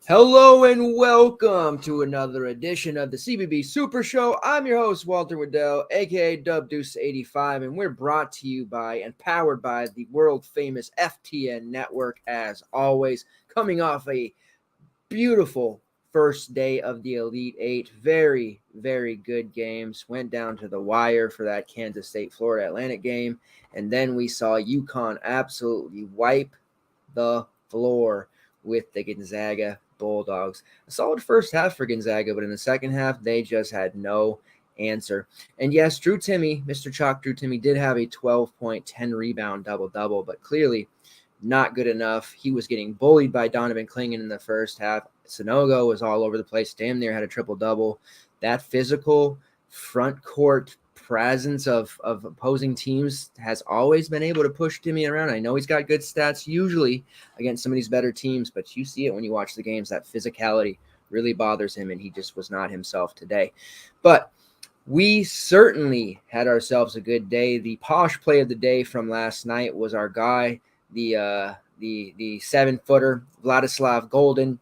Hello and welcome to another edition of the CBB Super Show. I'm your host, Walter Waddell, aka Dubdeuce85, and we're brought to you by and powered by the world-famous FTN Network, as always, coming off a beautiful first day of the Elite Eight. Very, very good games. Went down to the wire for that Kansas State-Florida Atlantic game, and then we saw UConn absolutely wipe the floor with the Gonzaga Bulldogs. A solid first half for Gonzaga, but in the second half, they just had no answer. And yes, Drew Timme, Mr. Chalk Drew Timme, did have a 12-point, 10-rebound double-double, but clearly not good enough. He was getting bullied by Donovan Clingan in the first half. Sanogo was all over the place, damn near had a triple-double. That physical front court presence of opposing teams has always been able to push Timme around. I know he's got good stats usually against some of these better teams, but you see it when you watch the games. That physicality really bothers him, and he just was not himself today. But we certainly had ourselves a good day. The posh play of the day from last night was our guy, the 7-footer, Vladislav Golden.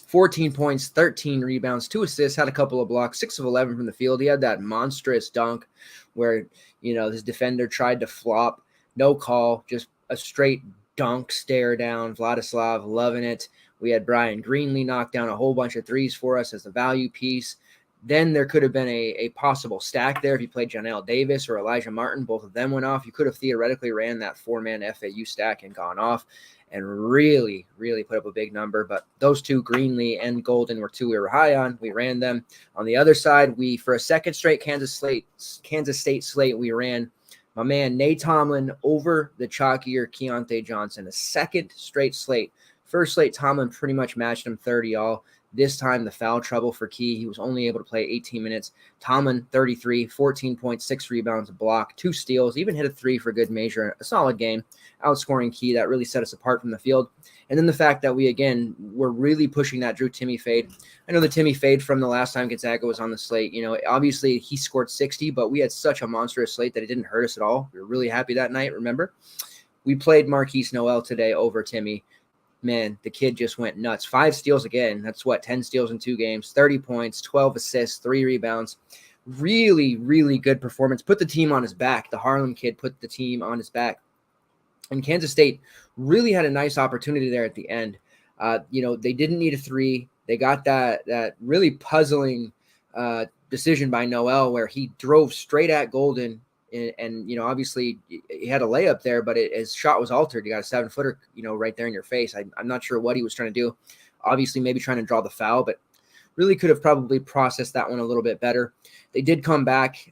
14 points, 13 rebounds, 2 assists, had a couple of blocks, 6 of 11 from the field. He had that monstrous dunk where, his defender tried to flop. No call, just a straight dunk stare down. Vladislav loving it. We had Brian Greenlee knock down a whole bunch of threes for us as the value piece. Then there could have been a possible stack there if you played Janelle Davis or Elijah Martin. Both of them went off. You could have theoretically ran that 4-man FAU stack and gone off and really, really put up a big number. But those two, Greenlee and Golden, were two we were high on. We ran them. On the other side, for a second straight Kansas State slate, we ran my man Nate Tomlin over the chalkier Keontae Johnson. A second straight slate. First slate, Tomlin pretty much matched him 30-all. This time, the foul trouble for Key. He was only able to play 18 minutes. Tomlin, 33, 14 points, 6 rebounds, a block, 2 steals, even hit a 3 for good measure. A solid game, outscoring Key. That really set us apart from the field. And then the fact that we, again, were really pushing that Drew Timme fade. I know the Timme fade from the last time Gonzaga was on the slate. Obviously, he scored 60, but we had such a monstrous slate that it didn't hurt us at all. We were really happy that night, remember? We played Marquise Noel today over Timme. Man, the kid just went nuts. 5 steals again. That's 10 steals in 2 games, 30 points, 12 assists, 3 rebounds. Really, really good performance. Put the team on his back. The Harlem kid put the team on his back. And Kansas State really had a nice opportunity there at the end. They didn't need a 3. They got that really puzzling decision by Noel where he drove straight at Golden. And obviously he had a layup there, but his shot was altered. You got a 7-footer, right there in your face. I'm not sure what he was trying to do. Obviously, maybe trying to draw the foul, but really could have probably processed that one a little bit better. They did come back.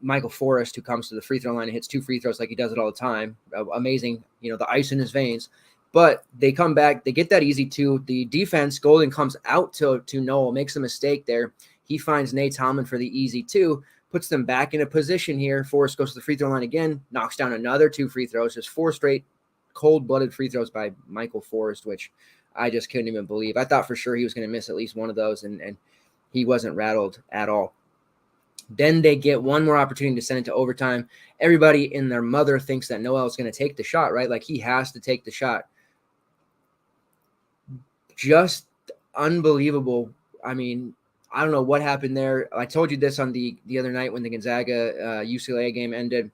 Michael Forrest, who comes to the free throw line and hits 2 free throws like he does it all the time. Amazing, the ice in his veins. But they come back. They get that easy 2. The defense, Golden comes out to Noel, makes a mistake there. He finds Nate Tomlin for the easy 2. Puts them back in a position here. Forrest goes to the free throw line again, knocks down another 2 free throws. Just 4 straight cold-blooded free throws by Michael Forrest, which I just couldn't even believe. I thought for sure he was going to miss at least one of those, and he wasn't rattled at all. Then they get one more opportunity to send it to overtime. Everybody and their mother thinks that Noel is going to take the shot, right? Like he has to take the shot. Just unbelievable. I mean, I don't know what happened there. I told you this on the other night when the Gonzaga UCLA game ended.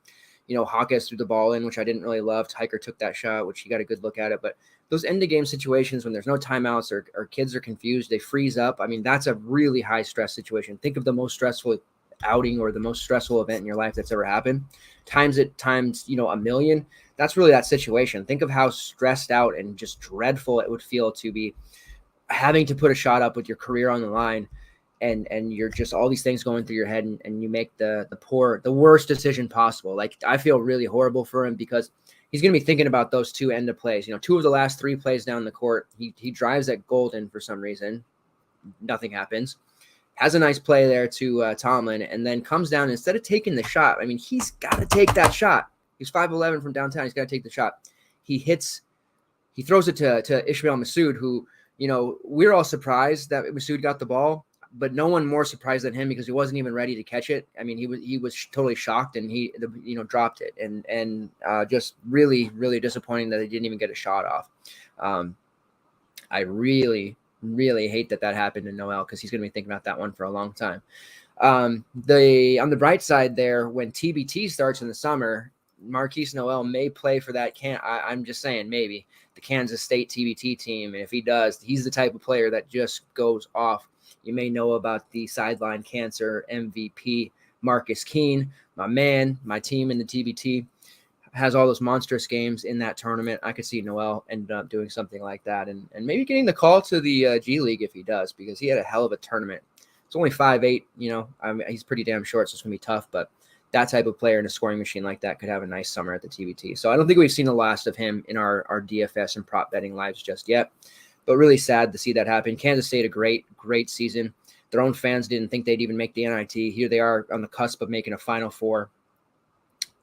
Hawkes threw the ball in, which I didn't really love. Tyker took that shot, which he got a good look at it. But those end-of-game situations when there's no timeouts or kids are confused, they freeze up. I mean, that's a really high-stress situation. Think of the most stressful outing or the most stressful event in your life that's ever happened. Times a million. That's really that situation. Think of how stressed out and just dreadful it would feel to be having to put a shot up with your career on the line. and you're just all these things going through your head, and you make the worst decision possible. Like, I feel really horrible for him because he's going to be thinking about those two end of plays. Two of the last three plays down the court, he drives at Golden for some reason. Nothing happens. Has a nice play there to Tomlin, and then comes down. Instead of taking the shot, I mean, he's got to take that shot. He's 5'11" from downtown. He's got to take the shot. He throws it to Ishmael Massoud, who, we're all surprised that Massoud got the ball, but no one more surprised than him because he wasn't even ready to catch it. I mean, he was totally shocked, and he dropped it, and just really, really disappointing that he didn't even get a shot off. I really hate that happened to Noel because he's going to be thinking about that one for a long time. On the bright side there, when TBT starts in the summer, Marquise Noel may play for that. I'm just saying, maybe the Kansas State TBT team. And if he does, he's the type of player that just goes off. You may know about the sideline cancer MVP, Marcus Keene, my man, my team in the TBT, has all those monstrous games in that tournament. I could see Noel end up doing something like that and maybe getting the call to the G League if he does, because he had a hell of a tournament. It's only 5'8", he's pretty damn short, so it's going to be tough, but that type of player in a scoring machine like that could have a nice summer at the TBT. So I don't think we've seen the last of him in our DFS and prop betting lives just yet, but really sad to see that happen. Kansas State, a great season. Their own fans didn't think they'd even make the NIT. Here they are on the cusp of making a Final Four.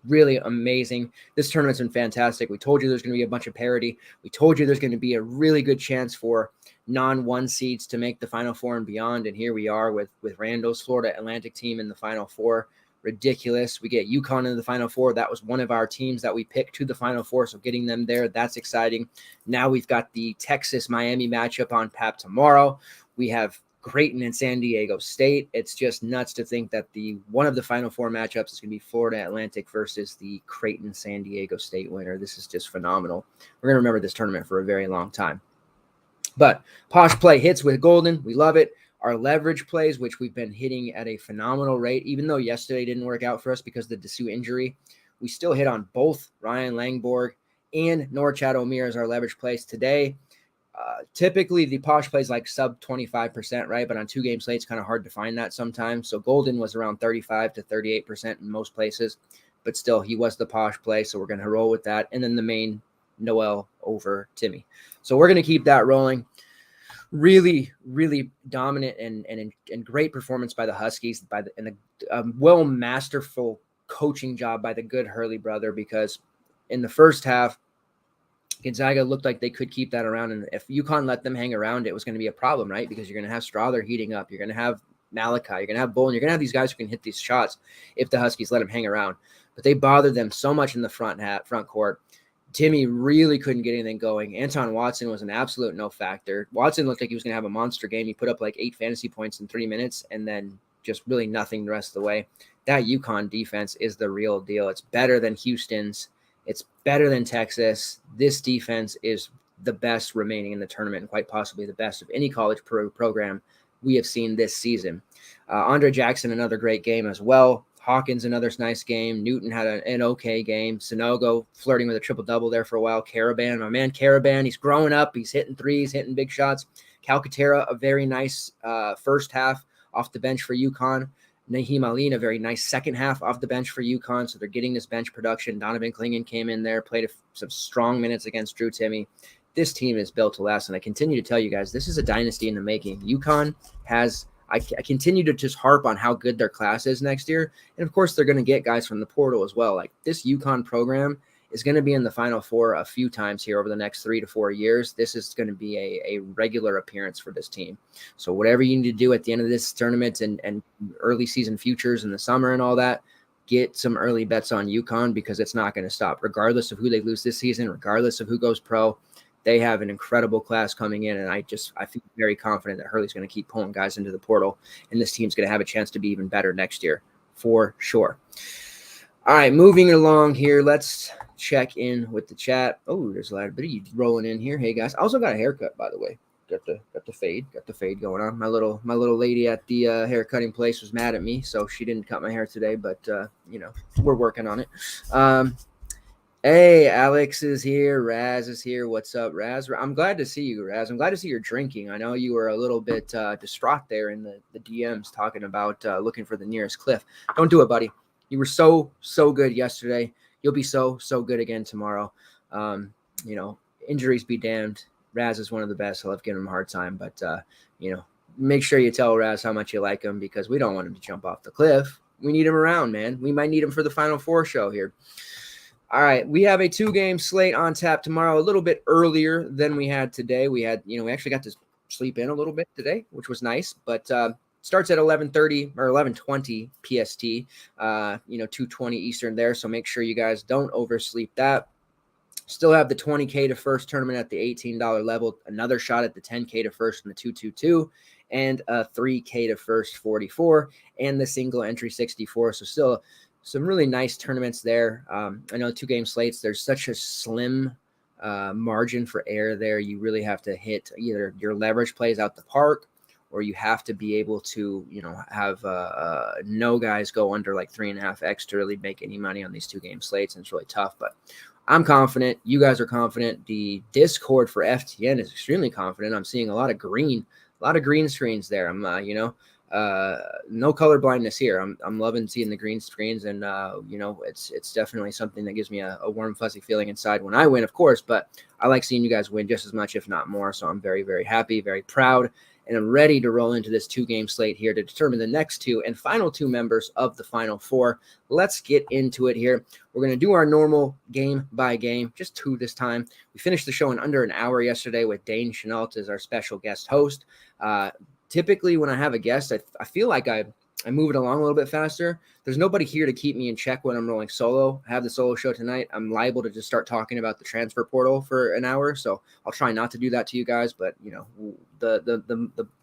Really amazing. This tournament's been fantastic. We told you there's going to be a bunch of parity. We told you there's going to be a really good chance for non-1 seeds to make the Final Four and beyond. And here we are with Randall's Florida Atlantic team in the Final Four. Ridiculous. We get UConn in the Final Four. That was one of our teams that we picked to the Final Four, so getting them there, that's exciting. Now we've got the Texas-Miami matchup on tap tomorrow. We have Creighton and San Diego State. It's just nuts to think that one of the Final Four matchups is going to be Florida Atlantic versus the Creighton San Diego State winner. This is just phenomenal. We're going to remember this tournament for a very long time. But Posh play hits with Golden. We love it. Our leverage plays, which we've been hitting at a phenomenal rate, even though yesterday didn't work out for us because of the Dessou injury, we still hit on both Ryan Langborg and Norchad Omier as our leverage plays today. Typically, the Posh plays like sub 25%, right? But on 2-game slates, kind of hard to find that sometimes. So Golden was around 35 to 38% in most places, but still, he was the Posh play, so we're going to roll with that. And then the main, Noel over Timmy. So we're going to keep that rolling. Really, really dominant and great performance by the Huskies, and a masterful coaching job by the good Hurley brother, because in the first half, Gonzaga looked like they could keep that around, and if UConn let them hang around, it was going to be a problem, right? Because you're going to have Strother heating up, you're going to have Malachi, you're going to have Bolin, you're going to have these guys who can hit these shots if the Huskies let them hang around. But they bothered them so much in the front court. Timmy really couldn't get anything going. Anton Watson was an absolute no factor. Watson looked like he was going to have a monster game. He put up like 8 fantasy points in 3 minutes and then just really nothing the rest of the way. That UConn defense is the real deal. It's better than Houston's. It's better than Texas. This defense is the best remaining in the tournament, and quite possibly the best of any college program we have seen this season. Andre Jackson, another great game as well. Hawkins, another nice game. Newton had an okay game. Sanogo flirting with a triple-double there for a while. Caravan, my man Caravan, he's growing up. He's hitting threes, hitting big shots. Calcaterra, a very nice first half off the bench for UConn. Naheem Ali, a very nice second half off the bench for UConn, so they're getting this bench production. Donovan Clingan came in there, played some strong minutes against Drew Timme. This team is built to last, and I continue to tell you guys, this is a dynasty in the making. UConn has – I continue to just harp on how good their class is next year, and of course they're going to get guys from the portal as well. Like, this UConn program is going to be in the Final Four a few times here over the next 3 to 4 years. This is going to be a regular appearance for this team. So whatever you need to do at the end of this tournament and early season futures in the ssummer and all that, get some early bets on UConn, because it's not going to stop. Regardless of who they lose this season, regardless of who goes pro, they have an incredible class coming in, and I feel very confident that Hurley's going to keep pulling guys into the portal, and this team's going to have a chance to be even better next year for sure. All right, moving along here, let's check in with the chat. Oh, there's a lot of bit rolling in here. Hey guys, I also got a haircut, by the way. Got the fade going on. My little lady at the hair cutting place was mad at me, so she didn't cut my hair today. But we're working on it. Hey, Alex is here. Raz is here. What's up, Raz? I'm glad to see you, Raz. I'm glad to see you're drinking. I know you were a little bit distraught there in the DMs talking about looking for the nearest cliff. Don't do it, buddy. You were so good yesterday. You'll be so good again tomorrow. Um, you know, injuries be damned. Raz is one of the best. I love giving him a hard time, but make sure you tell Raz how much you like him because we don't want him to jump off the cliff. We need him around, man. We might need him for the Final Four show here. All right, we have a 2-game slate on tap tomorrow, a little bit earlier than we had today. We actually got to sleep in a little bit today, which was nice, but starts at 11:30 or 11:20 PST, 2:20 Eastern there, so make sure you guys don't oversleep that. Still have the 20K to first tournament at the $18 level, another shot at the 10K to first in the 222, and a 3K to first 44, and the single entry 64, so still some really nice tournaments there. I know 2-game slates, there's such a slim margin for error there. You really have to hit either your leverage plays out the park, or you have to be able to, have no guys go under like 3.5x to really make any money on these 2-game slates. And it's really tough, but I'm confident. You guys are confident. The Discord for FTN is extremely confident. I'm seeing a lot of green screens there. I'm, no color blindness here. I'm loving seeing the green screens, and it's definitely something that gives me a warm, fuzzy feeling inside when I win, of course. But I like seeing you guys win just as much, if not more. So I'm very, very happy, very proud, and I'm ready to roll into this 2-game slate here to determine the next 2 and final 2 members of the Final Four. Let's get into it here. We're going to do our normal game by game, just 2 this time. We finished the show in under an hour yesterday with Dane Chenault as our special guest host. Typically, when I have a guest, I feel like I move it along a little bit faster. There's nobody here to keep me in check when I'm rolling solo. I have the solo show tonight. I'm liable to just start talking about the transfer portal for an hour, so I'll try not to do that to you guys. But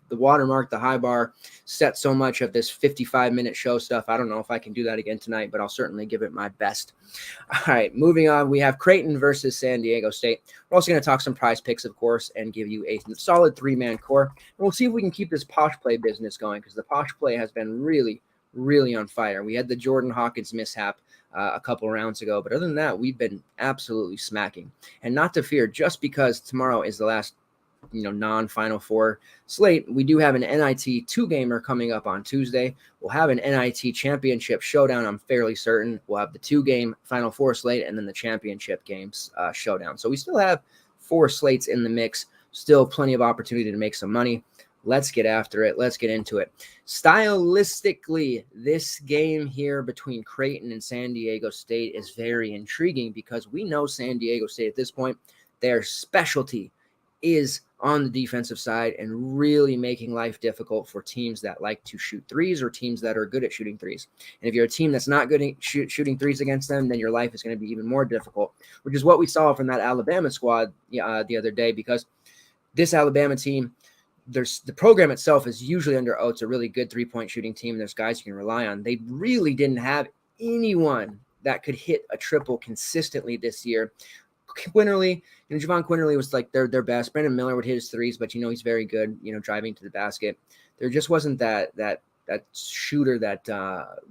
the watermark, the high bar, set so much of this 55-minute show stuff. I don't know if I can do that again tonight, but I'll certainly give it my best. All right, moving on. We have Creighton versus San Diego State. We're also going to talk some PrizePicks, of course, and give you a solid 3-man core. And we'll see if we can keep this posh play business going, because the posh play has been really, really on fire. We had the Jordan Hawkins mishap a couple rounds ago, but other than that, we've been absolutely smacking. And not to fear, just because tomorrow is the last non-Final Four slate, we do have an NIT 2-gamer coming up on Tuesday. We'll have an NIT championship showdown, I'm fairly certain. We'll have the 2-game Final Four slate and then the championship games showdown. So we still have 4 slates in the mix, still plenty of opportunity to make some money. Let's get after it. Let's get into it. Stylistically, this game here between Creighton and San Diego State is very intriguing, because we know San Diego State at this point, their specialty is on the defensive side and really making life difficult for teams that like to shoot threes or teams that are good at shooting threes. And if you're a team that's not good at shooting threes against them, then your life is going to be even more difficult, which is what we saw from that Alabama squad the other day, because this Alabama team, the program itself is usually under Oates a really good 3-point shooting team. There's guys you can rely on. They really didn't have anyone that could hit a triple consistently this year. Quinterly, Javon Quinterly was like their best. Brandon Miller would hit his threes, but he's very good, driving to the basket. There just wasn't that shooter that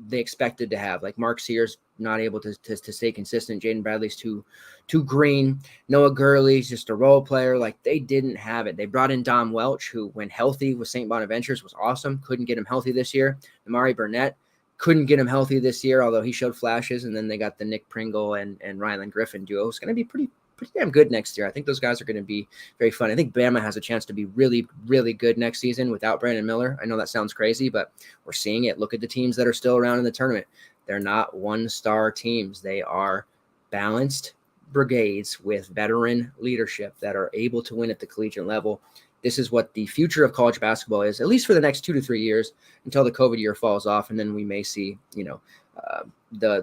they expected to have. Like Mark Sears not able to stay consistent. Jaden Bradley's too green. Noah Gurley's just a role player. Like, they didn't have it. They brought in Dom Welch, who, when healthy with St. Bonaventures, was awesome. Couldn't get him healthy this year. Amari Burnett couldn't get him healthy this year, although he showed flashes. And then they got the Nick Pringle and Rylan Griffin duo. It's going to be pretty damn good next year. I think those guys are going to be very fun. I think Bama has a chance to be really, really good next season without Brandon Miller. I know that sounds crazy, but we're seeing it. Look at the teams that are still around in the tournament. They're not one-star teams. They are balanced brigades with veteran leadership that are able to win at the collegiate level. This is what the future of college basketball is, at least for the next 2 to 3 years, until the COVID year falls off, and then we may see, the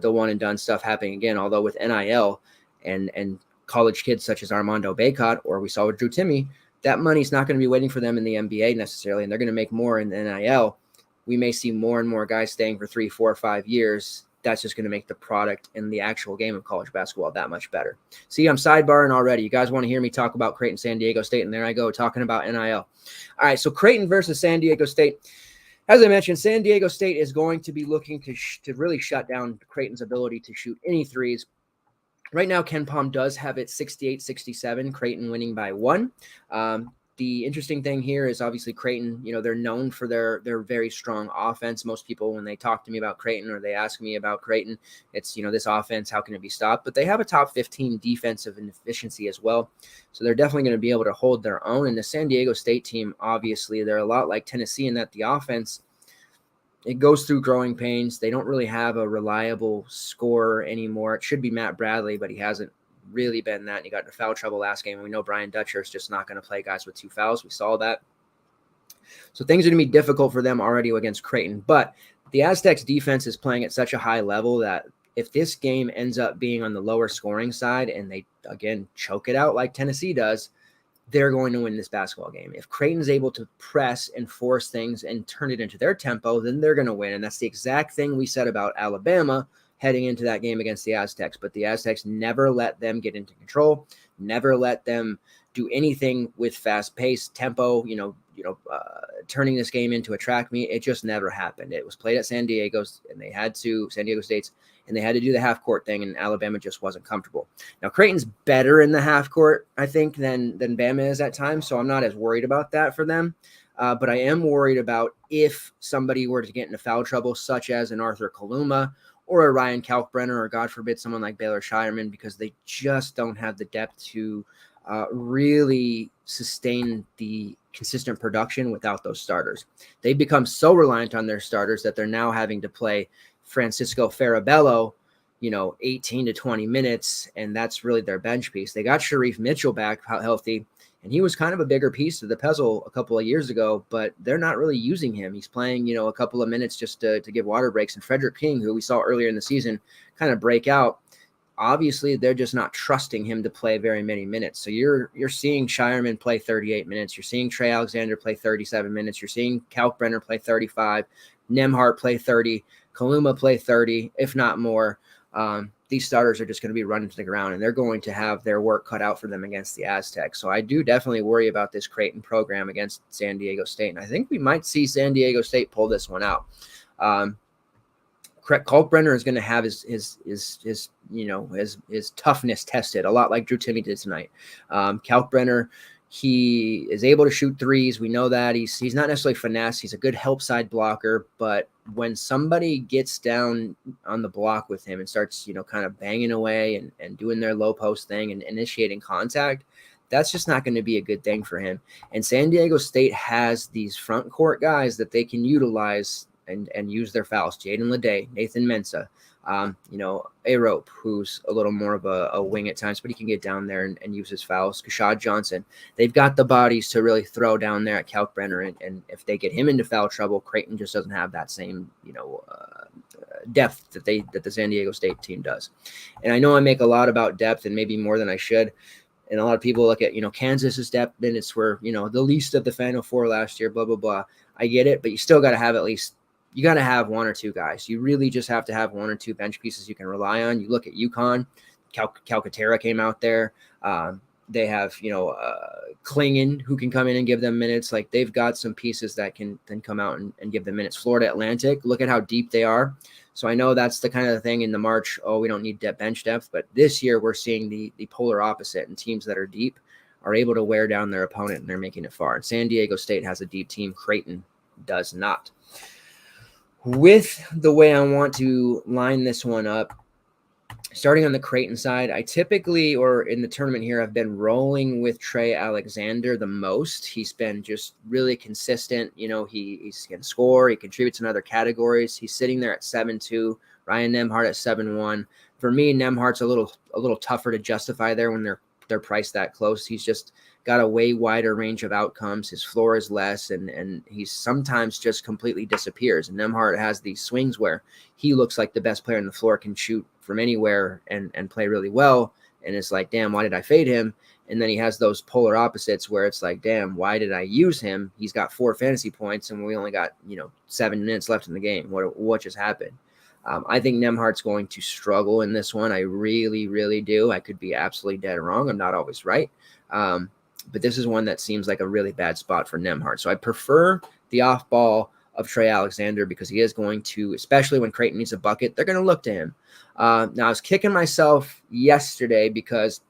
one and done stuff happening again. Although with NIL and college kids such as Armando Bacot, or we saw with Drew Timme, that money's not going to be waiting for them in the NBA necessarily, and they're going to make more in the NIL. We may see more and more guys staying for 3, 4, 5 years. That's just going to make the product and the actual game of college basketball that much better. See, I'm sidebarring already. You guys want to hear me talk about Creighton, San Diego State, and there I go talking about NIL. All right, so Creighton versus San Diego State. As I mentioned, San Diego State is going to be looking to really shut down Creighton's ability to shoot any threes. Right now, Ken Palm does have it 68-67, Creighton winning by 1. The interesting thing here is obviously Creighton, they're known for their very strong offense. Most people, when they talk to me about Creighton or they ask me about Creighton, it's, this offense, how can it be stopped? But they have a top 15 defensive efficiency as well. So they're definitely going to be able to hold their own. And the San Diego State team, obviously, they're a lot like Tennessee in that the offense, it goes through growing pains. They don't really have a reliable scorer anymore. It should be Matt Bradley, but he hasn't really been that. And he got into foul trouble last game. We know Brian Dutcher is just not going to play guys with 2 fouls. We saw that. So things are going to be difficult for them already against Creighton. But the Aztecs defense is playing at such a high level that if this game ends up being on the lower scoring side and they, again, choke it out like Tennessee does, they're going to win this basketball game. If Creighton's able to press and force things and turn it into their tempo, then they're going to win. And that's the exact thing we said about Alabama heading into that game against the Aztecs. But the Aztecs never let them get into control, never let them do anything with fast-paced tempo, turning this game into a track meet. It just never happened. It was played at San Diego State's, and they had to do the half-court thing, and Alabama just wasn't comfortable. Now, Creighton's better in the half-court, I think, than Bama is at times, so I'm not as worried about that for them. But I am worried about if somebody were to get into foul trouble, such as an Arthur Kaluma or a Ryan Kalkbrenner, or God forbid, someone like Baylor Shireman, because they just don't have the depth to really sustain the consistent production without those starters. They've become so reliant on their starters that they're now having to play Francisco Farabello, 18 to 20 minutes, and that's really their bench piece. They got Sharif Mitchell back healthy, and he was kind of a bigger piece of the puzzle a couple of years ago, but they're not really using him. He's playing, a couple of minutes just to give water breaks. And Frederick King, who we saw earlier in the season kind of break out, obviously they're just not trusting him to play very many minutes. So you're seeing Shireman play 38 minutes. You're seeing Trey Alexander play 37 minutes. You're seeing Kalkbrenner play 35, Nembhard play 30, Kaluma play 30, if not more. These starters are just going to be running to the ground, and they're going to have their work cut out for them against the Aztecs. So I do definitely worry about this Creighton program against San Diego State, and I think we might see San Diego State pull this one out. Kalkbrenner is going to have his toughness tested, a lot like Drew Timme did tonight. Kalkbrenner, he is able to shoot threes. We know that he's not necessarily finesse. He's a good help side blocker, but when somebody gets down on the block with him and starts, kind of banging away and doing their low post thing and initiating contact, that's just not going to be a good thing for him. And San Diego State has these front court guys that they can utilize and use their fouls. Jaden Leday, Nathan Mensah, Arope, who's a little more of a wing at times, but he can get down there and use his fouls. Kashad Johnson. They've got the bodies to really throw down there at Kalkbrenner, and if they get him into foul trouble, Creighton just doesn't have that same, depth that the San Diego State team does. And I know I make a lot about depth and maybe more than I should. And a lot of people look at, Kansas's depth minutes were, the least of the Final Four last year, blah, blah, blah. I get it, but you still got to have you got to have one or two guys. You really just have to have one or two bench pieces you can rely on. You look at UConn, Calcaterra came out there. They have, Klingon who can come in and give them minutes. Like, they've got some pieces that can then come out and give them minutes. Florida Atlantic, look at how deep they are. So I know that's the kind of thing in the March, we don't need bench depth. But this year we're seeing the polar opposite, and teams that are deep are able to wear down their opponent, and they're making it far. And San Diego State has a deep team. Creighton does not. With the way I want to line this one up, starting on the Creighton side, I typically, or in the tournament here, I've been rolling with Trey Alexander the most. He's been just really consistent. He can score. He contributes in other categories. He's sitting there at 7-2. Ryan Nembhard at 7-1. For me, Nembhard's a little tougher to justify there when they're priced that close. He's just got a way wider range of outcomes. His floor is less, and he sometimes just completely disappears. And Nembhard has these swings where he looks like the best player on the floor, can shoot from anywhere and play really well. And it's like, damn, why did I fade him? And then he has those polar opposites where it's like, damn, why did I use him? He's got 4 fantasy points, and we only got 7 minutes left in the game. What just happened? I think Nembhard's going to struggle in this one. I really, really do. I could be absolutely dead wrong. I'm not always right. But this is one that seems like a really bad spot for Nembhard. So I prefer the off-ball of Trey Alexander because he is going to, especially when Creighton needs a bucket, they're going to look to him. Now, I was kicking myself yesterday because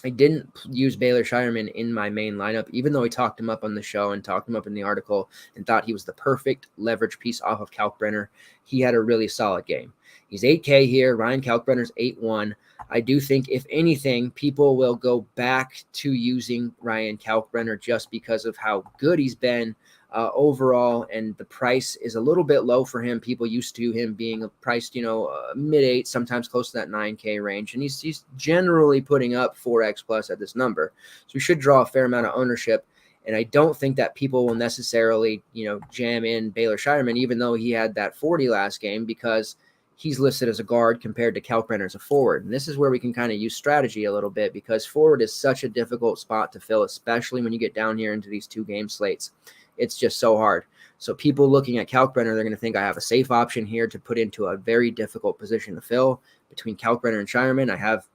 I didn't use Baylor Shireman in my main lineup, even though I talked him up on the show and talked him up in the article and thought he was the perfect leverage piece off of Kalkbrenner. He had a really solid game. He's 8K here. Ryan Kalkbrenner's 8-1. I do think, if anything, people will go back to using Ryan Kalkbrenner just because of how good he's been overall, and the price is a little bit low for him. People used to him being priced, mid-8, sometimes close to that 9K range, and he's generally putting up 4X plus at this number. So we should draw a fair amount of ownership, and I don't think that people will necessarily, jam in Baylor Shireman, even though he had that 40 last game, because he's listed as a guard compared to Kalkbrenner as a forward. And this is where we can kind of use strategy a little bit, because forward is such a difficult spot to fill, especially when you get down here into these 2-game slates. It's just so hard. So people looking at Kalkbrenner, they're going to think I have a safe option here to put into a very difficult position to fill. Between Kalkbrenner and Shireman, I have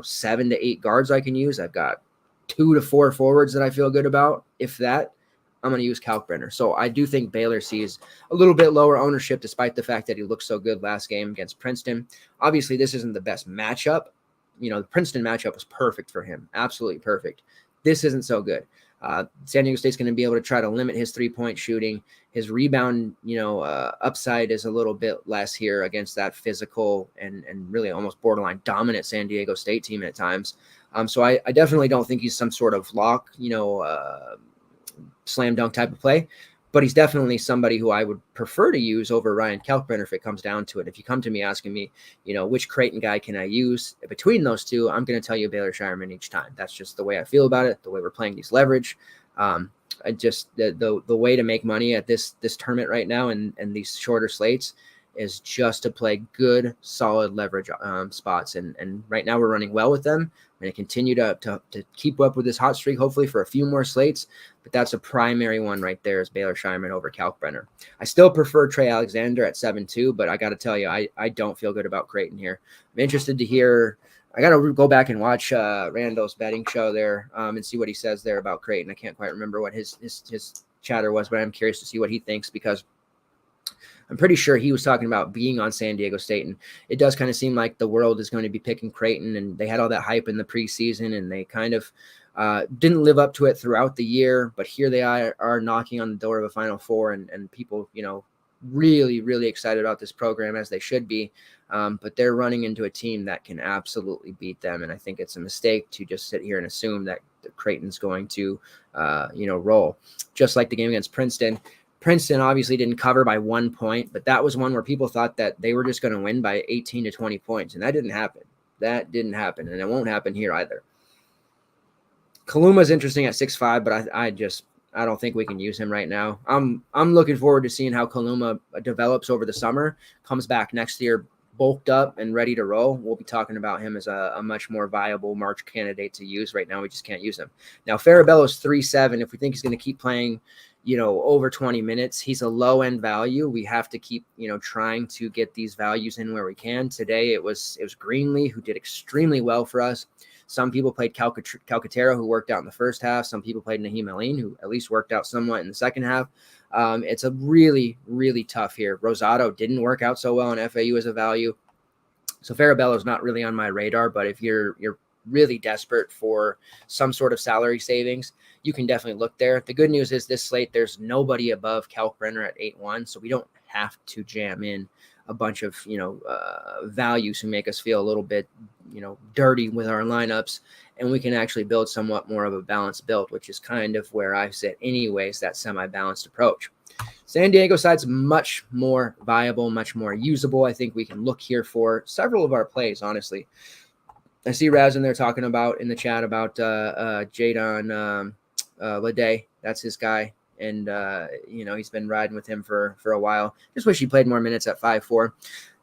7 to 8 guards I can use. I've got 2 to 4 forwards that I feel good about. If that, I'm going to use Kalkbrenner. So I do think Baylor sees a little bit lower ownership, despite the fact that he looked so good last game against Princeton. Obviously, this isn't the best matchup. The Princeton matchup was perfect for him. Absolutely perfect. This isn't so good. San Diego State's going to be able to try to limit his 3-point shooting. His rebound, upside is a little bit less here against that physical and really almost borderline dominant San Diego State team at times. So I definitely don't think he's some sort of lock, slam dunk type of play, but he's definitely somebody who I would prefer to use over Ryan Kalkbrenner if it comes down to it. If you come to me asking me, which Creighton guy can I use between those two, I'm going to tell you Baylor Shireman each time. That's just the way I feel about it, the way we're playing these leverage. I just the way to make money at this tournament right now and these shorter slates is just to play good, solid leverage spots. And right now we're running well with them. I'm going to continue to keep up with this hot streak, hopefully for a few more slates. But that's a primary one right there, is Baylor Shireman over Kalkbrenner. I still prefer Trey Alexander at 7-2, but I got to tell you, I don't feel good about Creighton here. I'm interested to hear. I got to go back and watch Randall's betting show there and see what he says there about Creighton. I can't quite remember what his chatter was, but I'm curious to see what he thinks, because I'm pretty sure he was talking about being on San Diego State, and it does kind of seem like the world is going to be picking Creighton, and they had all that hype in the preseason, and they kind of didn't live up to it throughout the year, but here they are knocking on the door of a Final Four, and people, really, really excited about this program, as they should be, but they're running into a team that can absolutely beat them, and I think it's a mistake to just sit here and assume that Creighton's going to, roll. Just like the game against Princeton. Princeton obviously didn't cover by 1 point, but that was one where people thought that they were just going to win by 18 to 20 points, and that didn't happen. That didn't happen, and it won't happen here either. Kaluma's interesting at 6'5", but I don't think we can use him right now. I'm looking forward to seeing how Kaluma develops over the summer, comes back next year bulked up and ready to roll. We'll be talking about him as a much more viable March candidate to use. Right now, we just can't use him. Now, Farabello's 3.7. If we think he's going to keep playing, over 20 minutes, he's a low-end value. We have to keep, trying to get these values in where we can. Today, it was Greenlee, who did extremely well for us. Some people played Calcaterra, who worked out in the first half. Some people played Naheem Aline, who at least worked out somewhat in the second half. It's a really, really tough here. Rosado didn't work out so well in FAU as a value. So Farabello is not really on my radar, but if you're really desperate for some sort of salary savings, you can definitely look there. The good news is this slate, there's nobody above Kalkbrenner at 8-1, so we don't have to jam in a bunch of, values who make us feel a little bit, dirty with our lineups, and we can actually build somewhat more of a balanced build, which is kind of where I sit anyways, that semi-balanced approach. San Diego side's much more viable, much more usable. I think we can look here for several of our plays, honestly. I see Raz in there talking about in the chat about Jadon Lede. That's his guy. And, he's been riding with him for a while. Just wish he played more minutes at 5'4".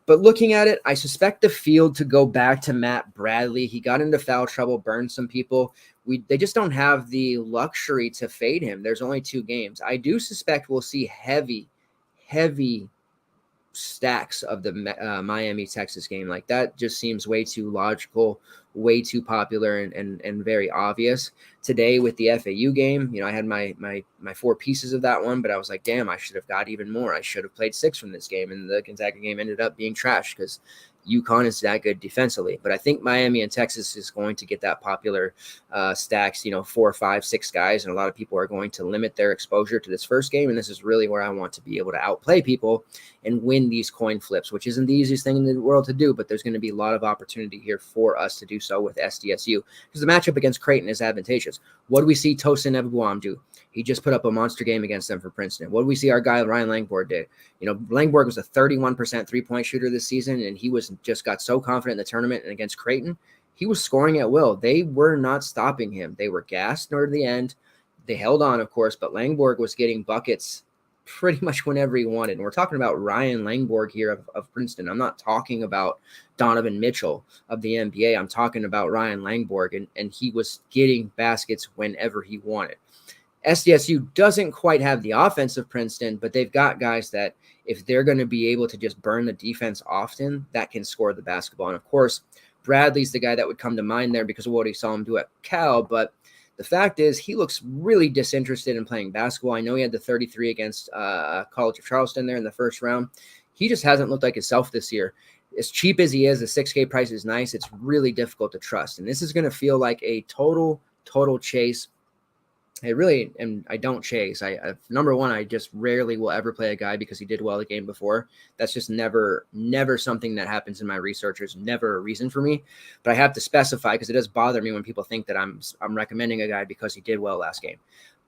But looking at it, I suspect the field to go back to Matt Bradley. He got into foul trouble, burned some people. They just don't have the luxury to fade him. There's only 2 games. I do suspect we'll see heavy stacks of the Miami-Texas game. Like, that just seems way too logical, way too popular, and very obvious. Today with the FAU game, I had my 4 pieces of that one, but I was like, damn, I should have got even more. I should have played 6 from this game, and the Gonzaga game ended up being trash because UConn is that good defensively. But I think Miami and Texas is going to get that popular stacks, 4, 5, 6 guys, and a lot of people are going to limit their exposure to this first game, and this is really where I want to be able to outplay people and win these coin flips, which isn't the easiest thing in the world to do, but there's going to be a lot of opportunity here for us to do so with SDSU because the matchup against Creighton is advantageous. What do we see Tosin Ebubuam do? He just put up a monster game against them for Princeton. What do we see our guy Ryan Langborg did? Langborg was a 31% three-point shooter this season, and he just got so confident in the tournament, and against Creighton, he was scoring at will. They were not stopping him. They were gassed near the end. They held on, of course, but Langborg was getting buckets pretty much whenever he wanted. And we're talking about Ryan Langborg here of Princeton. I'm not talking about Donovan Mitchell of the NBA. I'm talking about Ryan Langborg, and he was getting baskets whenever he wanted. SDSU doesn't quite have the offense of Princeton, but they've got guys that if they're going to be able to just burn the defense often, that can score the basketball. And of course, Bradley's the guy that would come to mind there because of what he saw him do at Cal. But the fact is, he looks really disinterested in playing basketball. I know he had the 33 against College of Charleston there in the first round. He just hasn't looked like himself this year. As cheap as he is, the 6K price is nice. It's really difficult to trust. And this is going to feel like a total chase. And I don't chase. Number one, I just rarely will ever play a guy because he did well the game before. That's just never something that happens in my research. There's never a reason for me, but I have to specify because it does bother me when people think that I'm recommending a guy because he did well last game.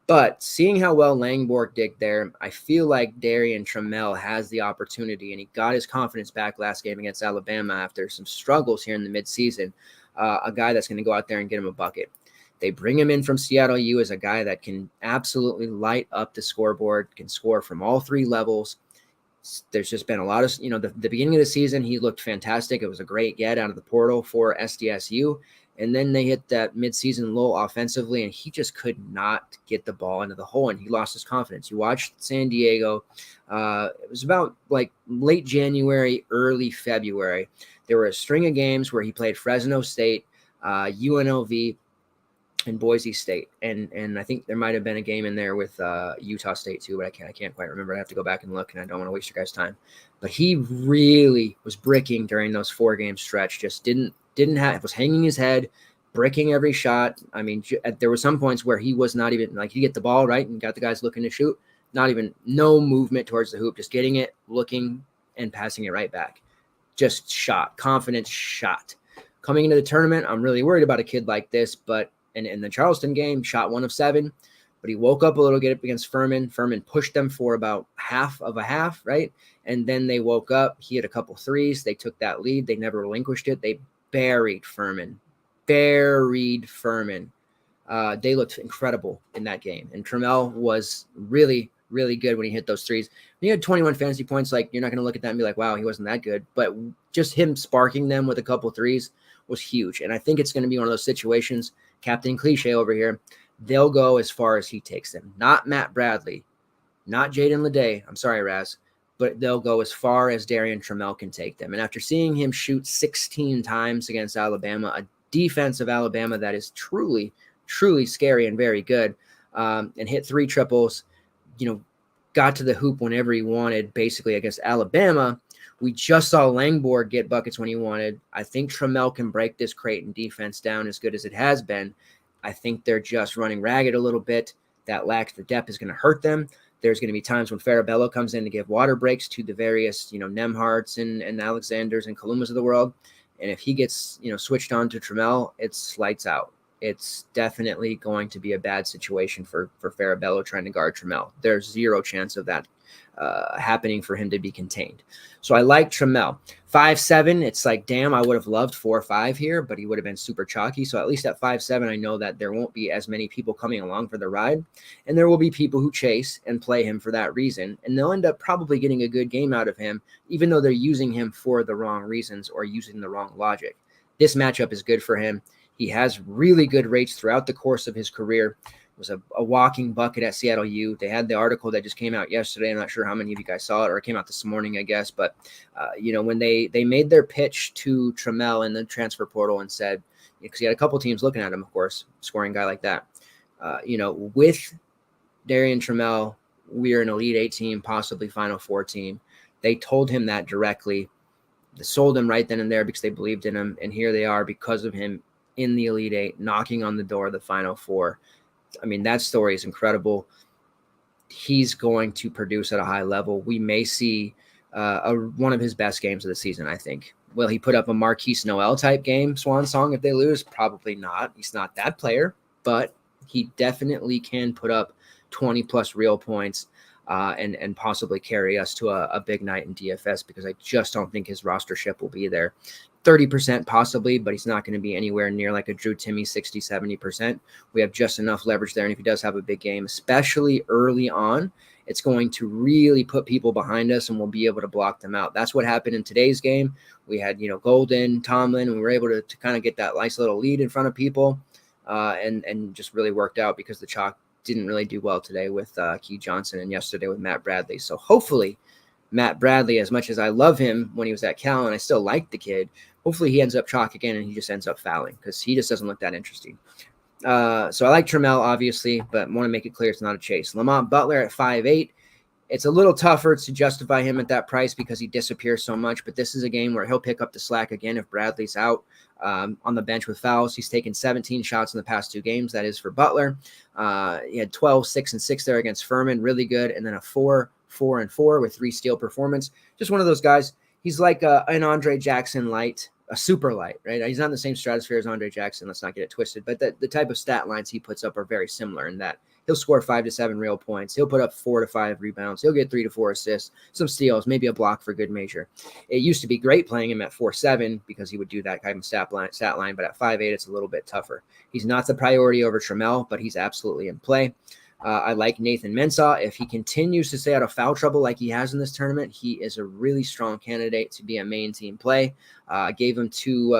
But seeing how well Langborg did there, I feel like Darian Trammell has the opportunity, and he got his confidence back last game against Alabama after some struggles here in the midseason. A guy that's going to go out there and get him a bucket. They bring him in from Seattle U as a guy that can absolutely light up the scoreboard, can score from all 3 levels. There's just been a lot of, the beginning of the season, he looked fantastic. It was a great get out of the portal for SDSU. And then they hit that midseason lull offensively, and he just could not get the ball into the hole, and he lost his confidence. You watched San Diego. It was about like late January, early February. There were a string of games where he played Fresno State, UNLV, and Boise State, and I think there might have been a game in there with Utah State too, but I can't quite remember. I have to go back and look, and I don't want to waste your guys' time. But he really was bricking during those 4-game stretch. Just was hanging his head, bricking every shot. I mean, there were some points where he was not even like, he'd get the ball right and got the guys looking to shoot, no movement towards the hoop, just getting it, looking, and passing it right back. Just confident shot. Coming into the tournament, I'm really worried about a kid like this, but in the Charleston game, shot 1 of 7, but he woke up a little, get up against Furman. Furman pushed them for about half of a half, right? And then they woke up. He had a couple threes. They took that lead. They never relinquished it. They buried Furman. They looked incredible in that game. And Trammell was really, really good when he hit those threes. When he had 21 fantasy points, like, you're not going to look at that and be like, wow, he wasn't that good. But just him sparking them with a couple threes was huge. And I think it's going to be one of those situations, Captain Cliche over here, they'll go as far as he takes them. Not Matt Bradley, not Jaden Leday. I'm sorry, Raz, but they'll go as far as Darian Trammell can take them. And after seeing him shoot 16 times against Alabama, a defense of Alabama that is truly, truly scary and very good, and hit 3 triples, got to the hoop whenever he wanted, basically against Alabama. We just saw Langborg get buckets when he wanted. I think Trammell can break this Creighton defense down as good as it has been. I think they're just running ragged a little bit. That lack of depth is going to hurt them. There's going to be times when Farabello comes in to give water breaks to the various, Nemharts and Alexanders and Kalumas of the world. And if he gets, switched on to Trammell, it's lights out. It's definitely going to be a bad situation for Farabello trying to guard Trammell. There's 0 chance of that happening for him to be contained. So I like Trammell. 5'7", it's like, damn, I would have loved 4-5 here, but he would have been super chalky. So at least at 5'7", I know that there won't be as many people coming along for the ride, and there will be people who chase and play him for that reason, and they'll end up probably getting a good game out of him, even though they're using him for the wrong reasons or using the wrong logic. This matchup is good for him. He has really good rates throughout the course of his career. was a walking bucket at Seattle U. They had the article that just came out yesterday. I'm not sure how many of you guys saw it, or it came out this morning, I guess. But, when they made their pitch to Trammell in the transfer portal and said, because he had a couple teams looking at him, of course, scoring guy like that, with Darian Trammell, we're an Elite Eight team, possibly Final Four team. They told him that directly. They sold him right then and there because they believed in him. And here they are because of him in the Elite Eight, knocking on the door of the Final Four. I mean, that story is incredible. He's going to produce at a high level. We may see one of his best games of the season, I think. Will he put up a Marquise Noel type game, swan song, if they lose? Probably not. He's not that player, but he definitely can put up 20-plus real points and possibly carry us to a big night in DFS, because I just don't think his rostership will be there. 30% possibly, but he's not going to be anywhere near like a Drew Timme 60, 70%. We have just enough leverage there. And if he does have a big game, especially early on, it's going to really put people behind us and we'll be able to block them out. That's what happened in today's game. We had, Golden, Tomlin, and we were able to kind of get that nice little lead in front of people and just really worked out because the chalk didn't really do well today with Key Johnson and yesterday with Matt Bradley. So hopefully Matt Bradley, as much as I love him when he was at Cal and I still like the kid, hopefully he ends up chalk again and he just ends up fouling because he just doesn't look that interesting. So I like Trammell, obviously, but want to make it clear it's not a chase. Lamont Butler at 5'8". It's a little tougher to justify him at that price because he disappears so much, but this is a game where he'll pick up the slack again if Bradley's out on the bench with fouls. He's taken 17 shots in the past 2 games. That is for Butler. He had 12, 6, and 6 there against Furman. Really good. And then a 4, 4, and 4 with 3 steal performance. Just one of those guys. He's like an Andre Jackson light, a super light, right? He's not in the same stratosphere as Andre Jackson. Let's not get it twisted. But the type of stat lines he puts up are very similar in that he'll score 5 to 7 real points. He'll put up 4 to 5 rebounds. He'll get 3 to 4 assists, some steals, maybe a block for good measure. It used to be great playing him at 4'7" because he would do that kind of stat line. But at 5'8", it's a little bit tougher. He's not the priority over Trammell, but he's absolutely in play. I like Nathan Mensah. If he continues to stay out of foul trouble like he has in this tournament, he is a really strong candidate to be a main team play. I gave him 2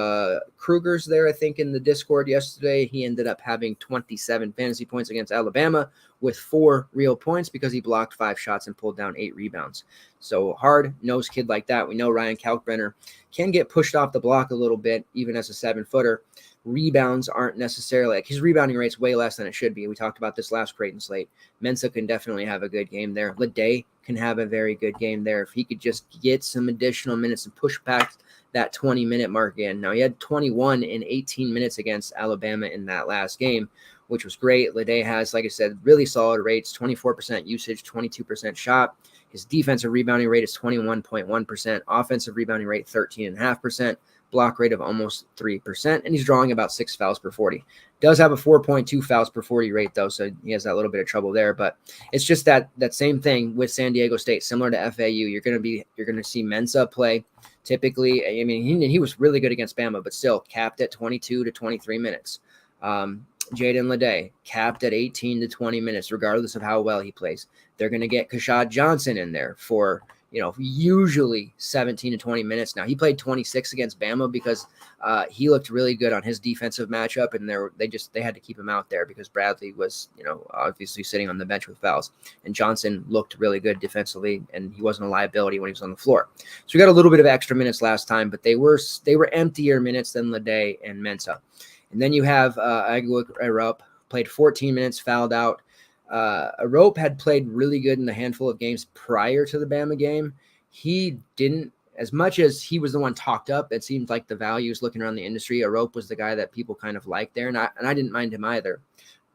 Krugers there, I think, in the Discord yesterday. He ended up having 27 fantasy points against Alabama with 4 real points because he blocked 5 shots and pulled down 8 rebounds. So hard-nosed kid like that. We know Ryan Kalkbrenner can get pushed off the block a little bit, even as a 7-footer. Rebounds aren't necessarily like his rebounding rate's way less than it should be. We talked about this last Creighton slate. Mensah can definitely have a good game there. Leday can have a very good game there if he could just get some additional minutes and push back that 20-minute mark in. Now he had 21 in 18 minutes against Alabama in that last game, which was great. Leday has, like I said, really solid rates, 24% usage, 22% shot. His defensive rebounding rate is 21.1%, offensive rebounding rate 13.5%. Block rate of almost 3%, and he's drawing about 6 fouls per 40. Does have a 4.2 fouls per 40 rate, though, so he has that little bit of trouble there. But it's just that same thing with San Diego State, similar to FAU. You're going to see Mensah play. Typically, I mean, he was really good against Bama, but still capped at 22 to 23 minutes. Jaden Leday capped at 18 to 20 minutes, regardless of how well he plays. They're going to get Kashad Johnson in there for usually 17 to 20 minutes. Now he played 26 against Bama because he looked really good on his defensive matchup, and they had to keep him out there because Bradley was, obviously sitting on the bench with fouls, and Johnson looked really good defensively, and he wasn't a liability when he was on the floor. So we got a little bit of extra minutes last time, but they were emptier minutes than Leday and Mensah. And then you have Aguilar played 14 minutes, fouled out. Arope had played really good in a handful of games prior to the Bama game. He didn't, as much as he was the one talked up, it seemed like the values looking around the industry, Arope was the guy that people kind of liked there, and I didn't mind him either.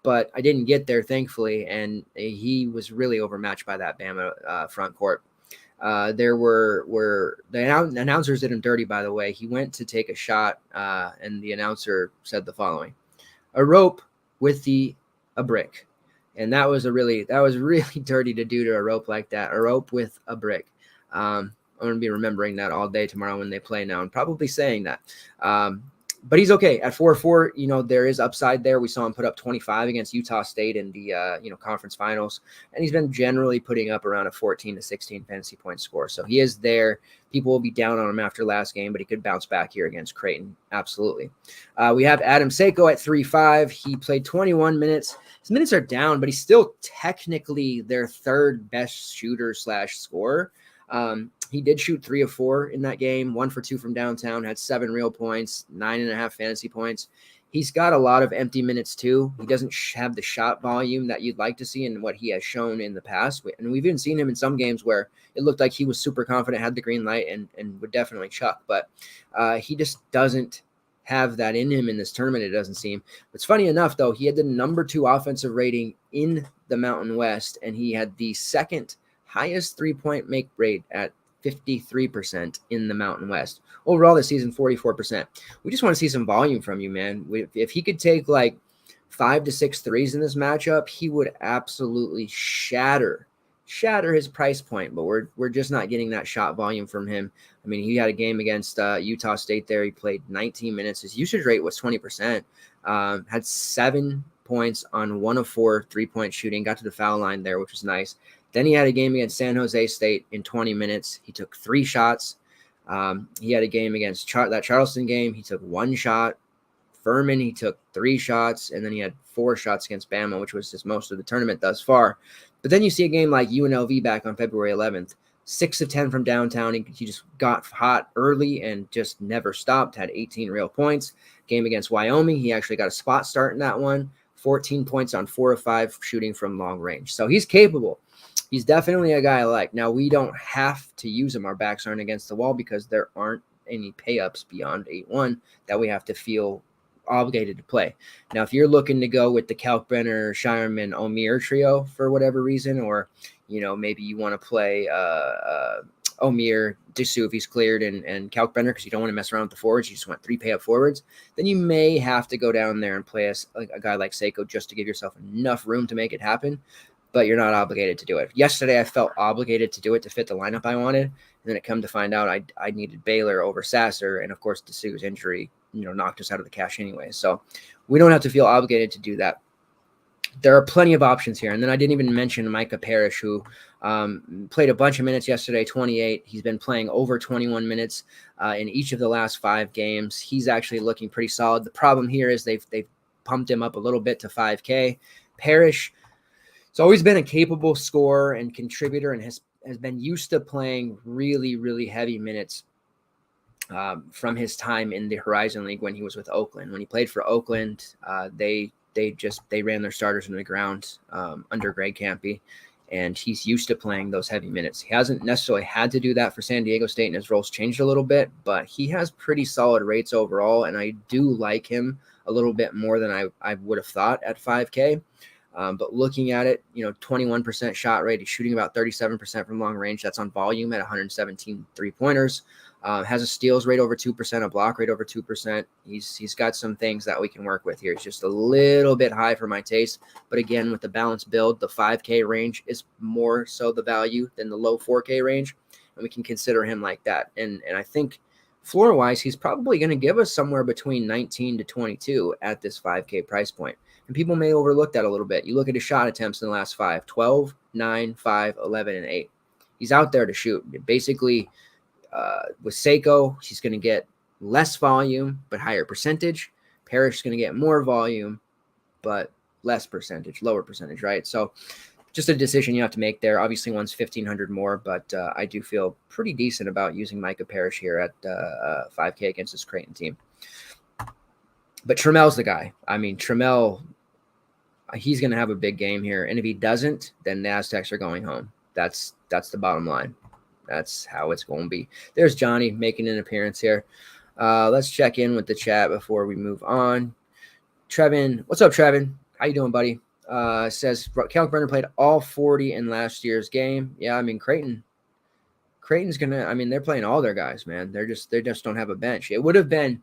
But I didn't get there, thankfully, and he was really overmatched by that Bama front court. There were the announcers did him dirty, by the way. He went to take a shot, and the announcer said the following: Arope with a brick. And that was really dirty to do to a rope like that. A rope with a brick. I'm going to be remembering that all day tomorrow when they play now and probably saying that. But he's okay at 4-4. There is upside there. We saw him put up 25 against Utah State in the conference finals, and he's been generally putting up around a 14 to 16 fantasy point score. So he is there. People will be down on him after last game, but he could bounce back here against Creighton. Absolutely. We have Adam Seiko at 3-5. He played 21 minutes. His minutes are down, but he's still technically their third best shooter / scorer. He did shoot 3 of 4 in that game, 1 for 2 from downtown, had 7 real points, 9.5 fantasy points. He's got a lot of empty minutes too. He doesn't have the shot volume that you'd like to see in what he has shown in the past. And we've even seen him in some games where it looked like he was super confident, had the green light, and would definitely chuck. But he just doesn't have that in him in this tournament, it doesn't seem. It's funny enough, though, he had the number 2 offensive rating in the Mountain West, and he had the second highest three-point make rate at 53% in the Mountain West. Overall this season, 44%. We just want to see some volume from you, man. If he could take like 5 to 6 threes in this matchup, he would absolutely shatter his price point, but we're just not getting that shot volume from him. I mean, he had a game against Utah State there. He played 19 minutes. His usage rate was 20%, had 7 points on 1 of 4 3-point shooting, got to the foul line there, which was nice. Then he had a game against San Jose State in 20 minutes. He took 3 shots. He had a game against that Charleston game. He took 1 shot. Furman, he took 3 shots, and then he had 4 shots against Bama, which was his most of the tournament thus far. But then you see a game like UNLV back on February 11th, 6 of 10 from downtown. He just got hot early and just never stopped, had 18 real points. Game against Wyoming, he actually got a spot start in that one, 14 points on 4 of 5 shooting from long range. So he's capable. He's definitely a guy I like. Now, we don't have to use him. Our backs aren't against the wall because there aren't any pay-ups beyond 8-1 that we have to feel obligated to play. Now, if you're looking to go with the Kalkbrenner, Shireman, Omir trio for whatever reason, or, maybe you want to play Omir, Disu if he's cleared, and Kalkbrenner because you don't want to mess around with the forwards, you just want 3 pay-up forwards, then you may have to go down there and play a guy like Seiko just to give yourself enough room to make it happen. But you're not obligated to do it. Yesterday, I felt obligated to do it to fit the lineup I wanted. And then it come to find out I needed Baylor over Sasser. And, of course, Dasu's injury, knocked us out of the cash anyway. So we don't have to feel obligated to do that. There are plenty of options here. And then I didn't even mention Micah Parrish, who played a bunch of minutes yesterday, 28. He's been playing over 21 minutes in each of the last 5 games. He's actually looking pretty solid. The problem here is they've pumped him up a little bit to 5K. Parrish, he's always been a capable scorer and contributor and has been used to playing really, really heavy minutes from his time in the Horizon League when he was with Oakland. When he played for Oakland, they ran their starters into the ground under Greg Campy, and he's used to playing those heavy minutes. He hasn't necessarily had to do that for San Diego State, and his role's changed a little bit, but he has pretty solid rates overall, and I do like him a little bit more than I would have thought at 5K. But looking at it, 21% shot rate. He's shooting about 37% from long range. That's on volume at 117 3-pointers. Has a steals rate over 2%, a block rate over 2%. He's got some things that we can work with here. It's just a little bit high for my taste. But again, with the balanced build, the 5K range is more so the value than the low 4K range. And we can consider him like that. And I think floor-wise, he's probably going to give us somewhere between 19 to 22 at this 5K price point. And people may overlook that a little bit. You look at his shot attempts in the last 5, 12, 9, 5, 11, and 8. He's out there to shoot. Basically, with Seiko, he's going to get less volume, but higher percentage. Parrish is going to get more volume, but less percentage, lower percentage, right? So just a decision you have to make there. Obviously, one's 1,500 more, but I do feel pretty decent about using Micah Parrish here at 5K against this Creighton team. But Trammell's the guy. I mean, Trammell, he's going to have a big game here. And if he doesn't, then the Aztecs are going home. That's the bottom line. That's how it's going to be. There's Johnny making an appearance here. Let's check in with the chat before we move on. Trevin, what's up, Trevin? How you doing, buddy? Says Kalkbrenner played all 40 in last year's game. Yeah, I mean, Creighton's gonna. I mean, they're playing all their guys, man. They just don't have a bench. It would have been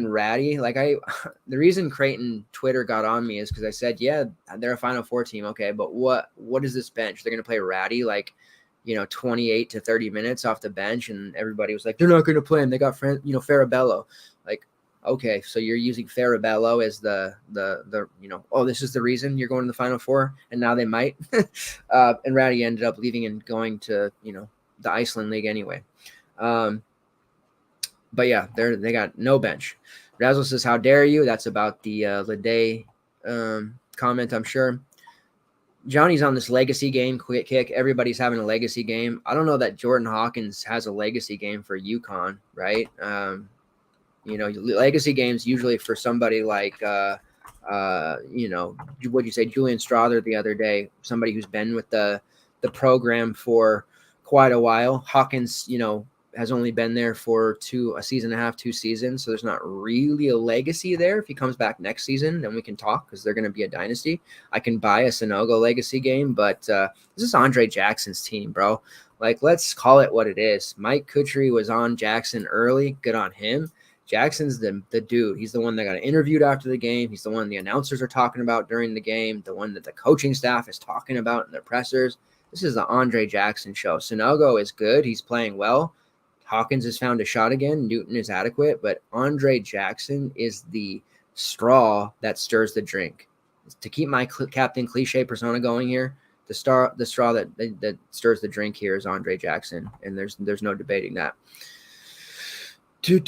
ratty. Like the reason Creighton Twitter got on me is because I said, yeah, they're a Final Four team, okay, but what is this bench? They're gonna play ratty, like 28 to 30 minutes off the bench, and everybody was like, they're not gonna play him. They got Farabello. Like, Okay, so you're using Farabello as the oh, this is the reason you're going to the Final Four, and now they might. And Ratty ended up leaving and going to the Iceland League anyway. But yeah, they got no bench. Razzle says, "How dare you?" That's about the Lede comment, I'm sure. Johnny's on this legacy game, quick kick. Everybody's having a legacy game. I don't know that Jordan Hawkins has a legacy game for UConn, right? Legacy games usually for somebody like, what'd you say, Julian Strother the other day, somebody who's been with the program for quite a while. Hawkins, has only been there for a season and a half, 2 seasons. So there's not really a legacy there. If he comes back next season, then we can talk because they're going to be a dynasty. I can buy a Sanogo legacy game, but this is Andre Jackson's team, bro. Like, let's call it what it is. Mike Kutry was on Jackson early. Good on him. Jackson's the dude. He's the one that got interviewed after the game. He's the one the announcers are talking about during the game, the one that the coaching staff is talking about in their pressers. This is the Andre Jackson show. Sanogo is good. He's playing well. Hawkins has found a shot again. Newton is adequate, but Andre Jackson is the straw that stirs the drink. To keep my Captain Cliche persona going here, the straw that stirs the drink here is Andre Jackson, and there's no debating that. Does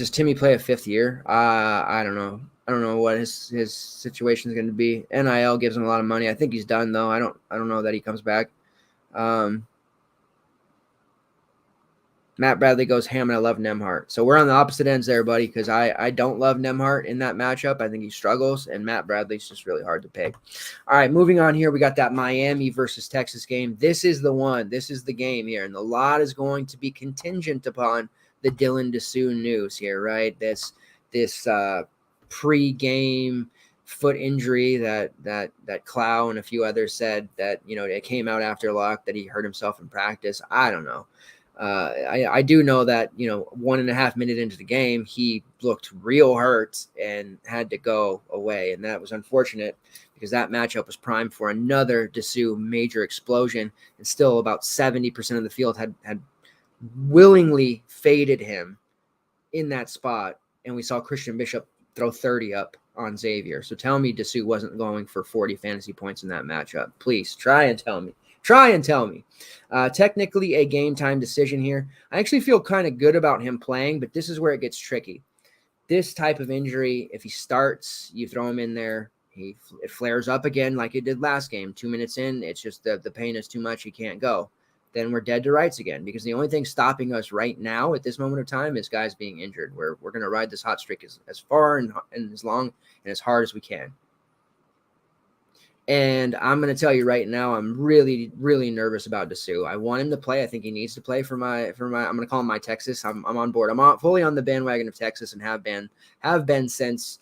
Timmy play a 5th year? I don't know. I don't know what his situation is going to be. NIL gives him a lot of money. I think he's done though. I don't know that he comes back. Matt Bradley goes ham, and I love Nembhard. So we're on the opposite ends there, buddy, because I don't love Nembhard in that matchup. I think he struggles, and Matt Bradley's just really hard to peg. All right, moving on here. We got that Miami versus Texas game. This is the one. This is the game here, and the lot is going to be contingent upon the Dylan Dessou news here, right? This pre-game foot injury that Clow and a few others said that, it came out after lock that he hurt himself in practice. I don't know. I do know that, 1.5 minutes into the game, he looked real hurt and had to go away. And that was unfortunate because that matchup was primed for another Dessou major explosion. And still about 70% of the field had willingly faded him in that spot. And we saw Christian Bishop throw 30 up on Xavier. So tell me Dessou wasn't going for 40 fantasy points in that matchup. Please try and tell me. Technically a game time decision here. I actually feel kind of good about him playing, but this is where it gets tricky. This type of injury, if he starts, you throw him in there, it flares up again like it did last game. 2 minutes in, it's just the pain is too much. He can't go. Then we're dead to rights again because the only thing stopping us right now at this moment of time is guys being injured. We're going to ride this hot streak as far and as long and as hard as we can. And I'm going to tell you right now, I'm really, really nervous about Dessou. I want him to play. I think he needs to play for my. I'm going to call him my Texas. I'm on board. I'm fully on the bandwagon of Texas and have been since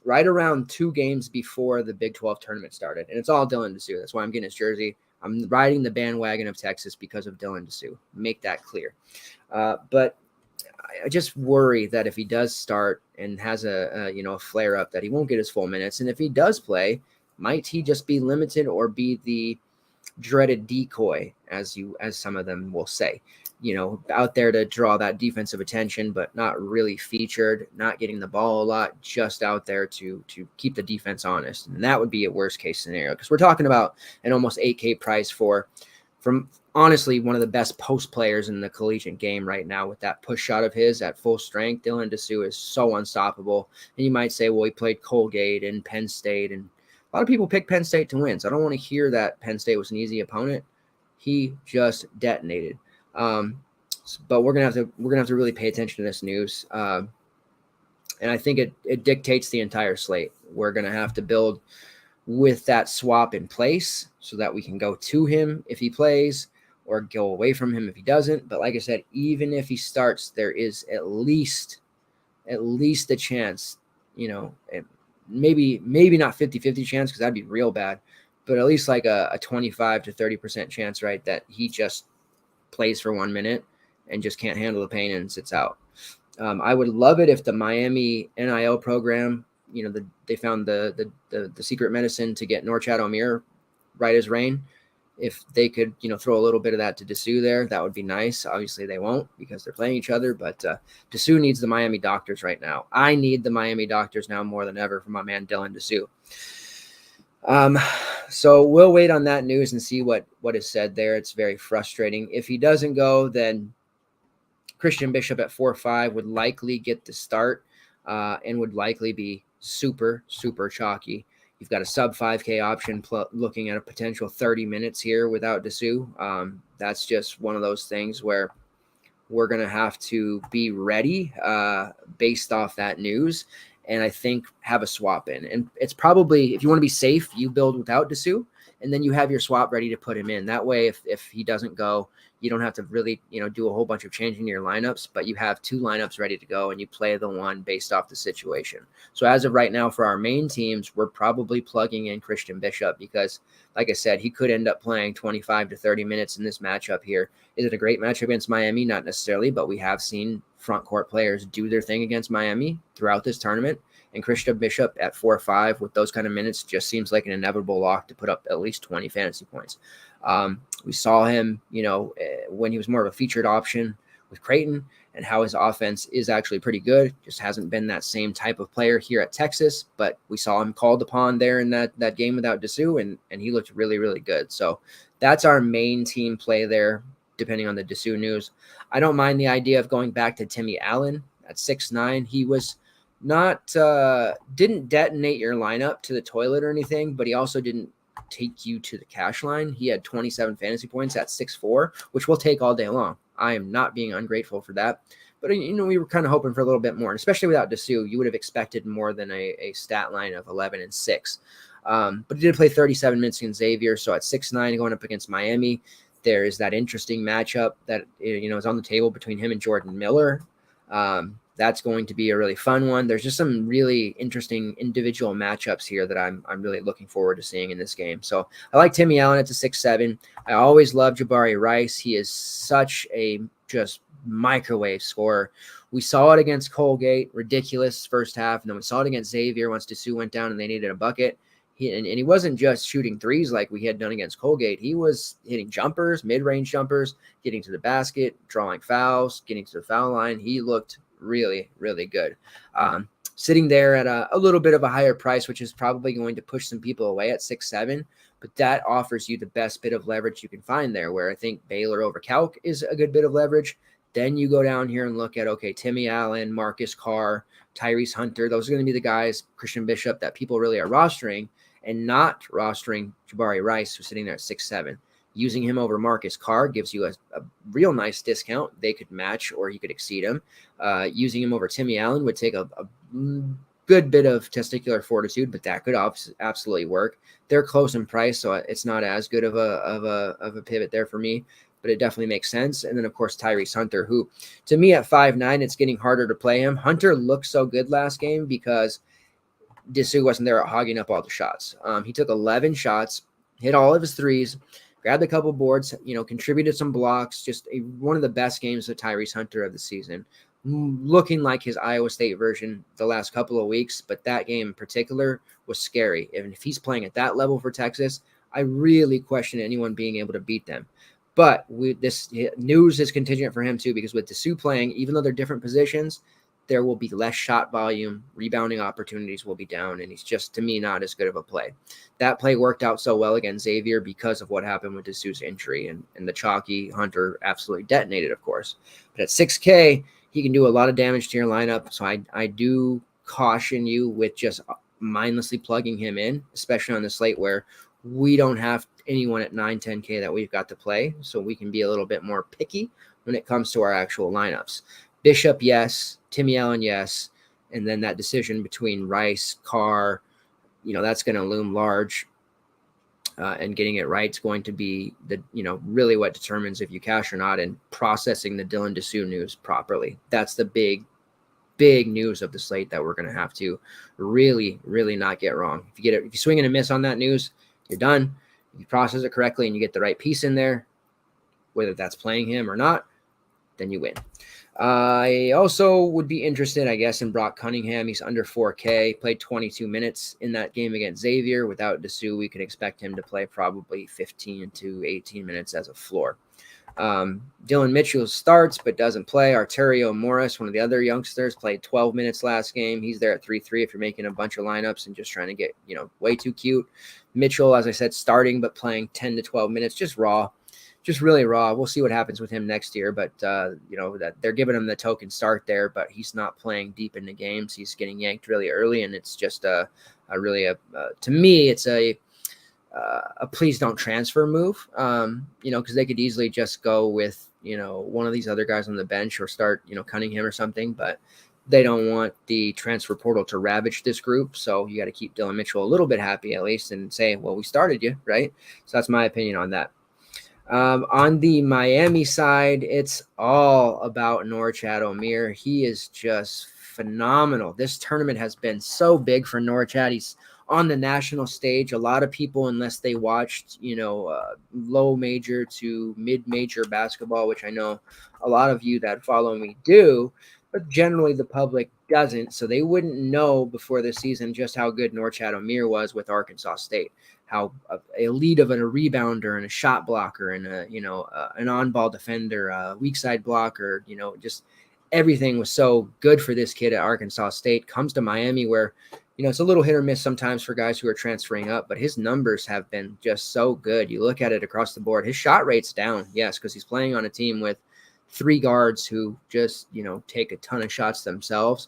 right around 2 games before the Big 12 tournament started. And it's all Dylan Dessou. That's why I'm getting his jersey. I'm riding the bandwagon of Texas because of Dylan Dessou. Make that clear. But I just worry that if he does start and has a flare up, that he won't get his full minutes. And if he does play, might he just be limited or be the dreaded decoy, as some of them will say, out there to draw that defensive attention, but not really featured, not getting the ball a lot, just out there to keep the defense honest. And that would be a worst case scenario because we're talking about an almost 8K price from honestly one of the best post players in the collegiate game right now with that push shot of his at full strength. Dylan Dessou is so unstoppable. And you might say, well, he played Colgate and Penn State, and a lot of people pick Penn State to win. So I don't want to hear that Penn State was an easy opponent. He just detonated. But we're gonna have to really pay attention to this news. And I think it dictates the entire slate. We're gonna have to build with that swap in place so that we can go to him if he plays or go away from him if he doesn't. But like I said, even if he starts, there is at least a chance, maybe not 50-50 chance because that'd be real bad, but at least like a 25 to 30% chance, right, that he just plays for 1 minute and just can't handle the pain and sits out. I would love it if the Miami NIL program, they found the secret medicine to get Norchad Omier right as rain. if they could, throw a little bit of that to Dessou there, that would be nice. Obviously, they won't because they're playing each other, but Dessou needs the Miami Doctors right now. I need the Miami Doctors now more than ever for my man Dylan Dessou. So we'll wait on that news and see what is said there. It's very frustrating. If he doesn't go, then Christian Bishop at 4-5 would likely get the start and would likely be super, super chalky. You've got a sub 5K option looking at a potential 30 minutes here without Dessou. That's just one of those things where we're going to have to be ready based off that news. And I think have a swap in. And it's probably, if you want to be safe, you build without Dessou, and then you have your swap ready to put him in. That way, if he doesn't go, you don't have to really, do a whole bunch of changing your lineups, but you have 2 lineups ready to go and you play the one based off the situation. So as of right now, for our main teams, we're probably plugging in Christian Bishop because, like I said, he could end up playing 25 to 30 minutes in this matchup here. Is it a great matchup against Miami? Not necessarily, but we have seen front court players do their thing against Miami throughout this tournament. And Christian Bishop at 4-5 with those kind of minutes just seems like an inevitable lock to put up at least 20 fantasy points. We saw him, when he was more of a featured option with Creighton, and how his offense is actually pretty good. Just hasn't been that same type of player here at Texas, but we saw him called upon there in that game without Dessou, and he looked really, really good. So that's our main team play there, depending on the Dessou news. I don't mind the idea of going back to Timmy Allen at 6'9". He was didn't detonate your lineup to the toilet or anything, but he also didn't take you to the cash line. He had 27 fantasy points at 6'4", which we'll take all day long. I am not being ungrateful for that, but we were kind of hoping for a little bit more, and especially without Dessou, you would have expected more than a stat line of 11 and 6. But he did play 37 minutes against Xavier, so at 6'9", going up against Miami, there is that interesting matchup that is on the table between him and Jordan Miller. That's going to be a really fun one. There's just some really interesting individual matchups here that I'm really looking forward to seeing in this game. So I like Timmy Allen at the 6'7". I always love Jabari Rice. He is such a just microwave scorer. We saw it against Colgate, ridiculous first half, and then we saw it against Xavier once Dessou went down and they needed a bucket. He wasn't just shooting threes like we had done against Colgate. He was hitting jumpers, mid-range jumpers, getting to the basket, drawing fouls, getting to the foul line. He looked really, really good. Sitting there at a little bit of a higher price, which is probably going to push some people away at 6'7", but that offers you the best bit of leverage you can find there, where I think Baylor over Calc is a good bit of leverage. Then you go down here and look at, okay, Timmy Allen, Marcus Carr, Tyrese Hunter. Those are going to be the guys, Christian Bishop, that people really are rostering, and not rostering Jabari Rice, who's sitting there at 6'7". Using him over Marcus Carr gives you a real nice discount. They could match or he could exceed him. Using him over Timmy Allen would take a good bit of testicular fortitude, but that could absolutely work. They're close in price, so it's not as good of a pivot there for me, but it definitely makes sense. And then, of course, Tyrese Hunter, who to me at 5'9", it's getting harder to play him. Hunter looked so good last game because Dessou wasn't there hogging up all the shots. He took 11 shots, hit all of his threes, grabbed a couple boards, contributed some blocks, just one of the best games of Tyrese Hunter of the season, looking like his Iowa State version the last couple of weeks, but that game in particular was scary. And if he's playing at that level for Texas, I really question anyone being able to beat them. But this news is contingent for him too, because with Dessou playing, even though they're different positions, there will be less shot volume, rebounding opportunities will be down, and he's just, to me, not as good of a play. That play worked out so well against Xavier because of what happened with Dessou's injury, and the chalky Hunter absolutely detonated, of course. But at 6K, he can do a lot of damage to your lineup, so I do caution you with just mindlessly plugging him in, especially on the slate where we don't have anyone at 9, 10K that we've got to play, so we can be a little bit more picky when it comes to our actual lineups. Bishop, yes. Timmy Allen, yes. And then that decision between Rice, Carr, that's going to loom large. And getting it right is going to be really what determines if you cash or not, and processing the Dylan Dessou news properly. That's the big news of the slate that we're going to have to really, really not get wrong. If you swing and a miss on that news, you're done. If you process it correctly and you get the right piece in there, whether that's playing him or not, then you win. I also would be interested, I guess, in Brock Cunningham. He's under 4K, played 22 minutes in that game against Xavier. Without Dessou, we could expect him to play probably 15 to 18 minutes as a floor. Dylan Mitchell starts but doesn't play. Arterio Morris, one of the other youngsters, played 12 minutes last game. He's there at 3-3 if you're making a bunch of lineups and just trying to get, way too cute. Mitchell, as I said, starting but playing 10 to 12 minutes, just really raw. We'll see what happens with him next year, but that they're giving him the token start there, but he's not playing deep into games. He's getting yanked really early, and it's just to me, it's a please don't transfer move, because they could easily just go with, one of these other guys on the bench or start, Cunningham or something, but they don't want the transfer portal to ravage this group. So you got to keep Dylan Mitchell a little bit happy at least and say, well, we started you, right? So that's my opinion on that. On the Miami side, it's all about Norchad Omier. He is just phenomenal. This tournament has been so big for Norchad. He's on the national stage. A lot of people, unless they watched, low major to mid-major basketball, which I know a lot of you that follow me do, but generally the public doesn't. So they wouldn't know before the season just how good Norchad Omier was with Arkansas State. How elite of a rebounder and a shot blocker and an on-ball defender, a weak side blocker, just everything was so good for this kid at Arkansas State. Comes to Miami where, it's a little hit or miss sometimes for guys who are transferring up, but his numbers have been just so good. You look at it across the board. His shot rate's down, yes, because he's playing on a team with 3 guards who just, take a ton of shots themselves.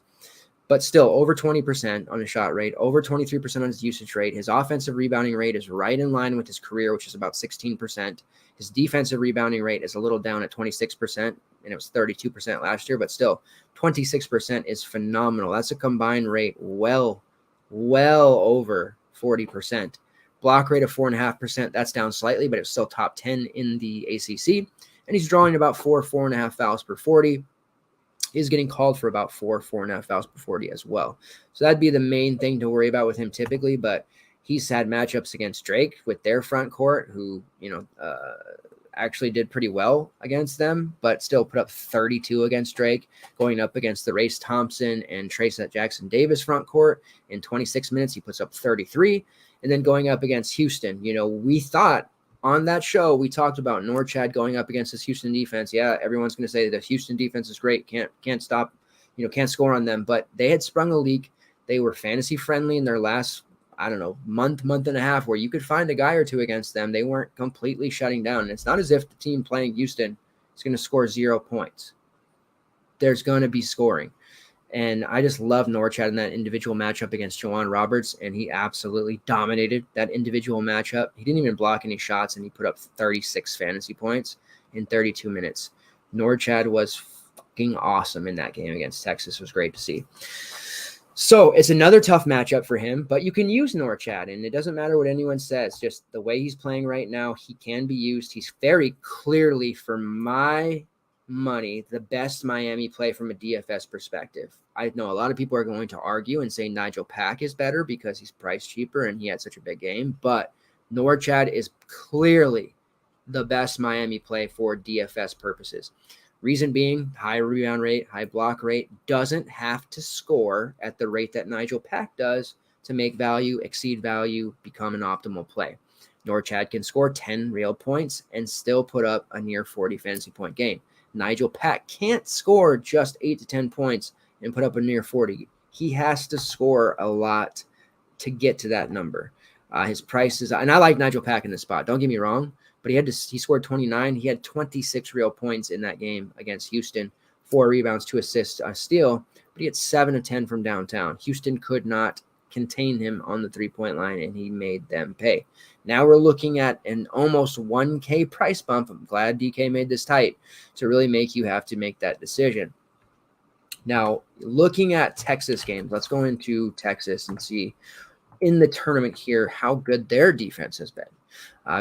But still over 20% on his shot rate, over 23% on his usage rate. His offensive rebounding rate is right in line with his career, which is about 16%. His defensive rebounding rate is a little down at 26%, and it was 32% last year, but still 26% is phenomenal. That's a combined rate well over 40%. Block rate of 4.5%, that's down slightly, but it's still top 10 in the ACC. And he's drawing about 4.5 fouls per 40. He's getting called for about 4.5 fouls per 40 as well. So that'd be the main thing to worry about with him typically, but he's had matchups against Drake with their front court who, actually did pretty well against them, but still put up 32 against Drake, going up against the Race Thompson and Trace Jackson Davis front court. In 26 minutes, he puts up 33. And then going up against Houston, we thought on that show, we talked about Norchad going up against this Houston defense. Yeah, everyone's going to say the Houston defense is great. Can't stop, can't score on them. But they had sprung a leak. They were fantasy friendly in their last, month and a half where you could find a guy or two against them. They weren't completely shutting down. And it's not as if the team playing Houston is going to score 0 points. There's going to be scoring. And I just love Norchad in that individual matchup against Juwan Roberts, and he absolutely dominated that individual matchup. He didn't even block any shots, and he put up 36 fantasy points in 32 minutes. Norchad was fucking awesome in that game against Texas. It was great to see. So it's another tough matchup for him, but you can use Norchad, and it doesn't matter what anyone says. Just the way he's playing right now, he can be used. He's very clearly, for my money, the best Miami play from a DFS perspective. I know a lot of people are going to argue and say Nigel Pack is better because he's priced cheaper and he had such a big game, but Norchad is clearly the best Miami play for DFS purposes. Reason being, high rebound rate, high block rate, doesn't have to score at the rate that Nigel Pack does to make value, exceed value, become an optimal play. Norchad can score 10 real points and still put up a near 40 fantasy point game. Nigel Pack can't score just 8 to 10 points and put up a near 40. He has to score a lot to get to that number. His price is, and I like Nigel Pack in this spot, don't get me wrong, but he scored 29. He had 26 real points in that game against Houston, 4 rebounds, 2 assists, a steal, but he had 7 of 10 from downtown. Houston could not contain him on the 3-point line, and he made them pay. Now we're looking at an almost 1K price bump. I'm glad DK made this tight to really make you have to make that decision. Now, looking at Texas games, let's go into Texas and see in the tournament here how good their defense has been.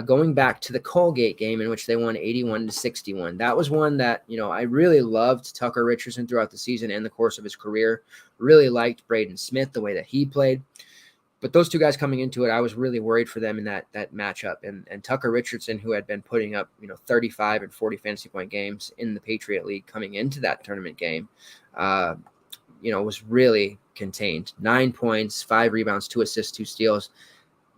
Going back to the Colgate game in which they won 81-61. That was one that, I really loved Tucker Richardson throughout the season and the course of his career. Really liked Braden Smith, the way that he played. But those two guys coming into it, I was really worried for them in that matchup. And Tucker Richardson, who had been putting up 35 and 40 fantasy point games in the Patriot League coming into that tournament game, was really contained. 9 points, 5 rebounds, 2 assists, 2 steals.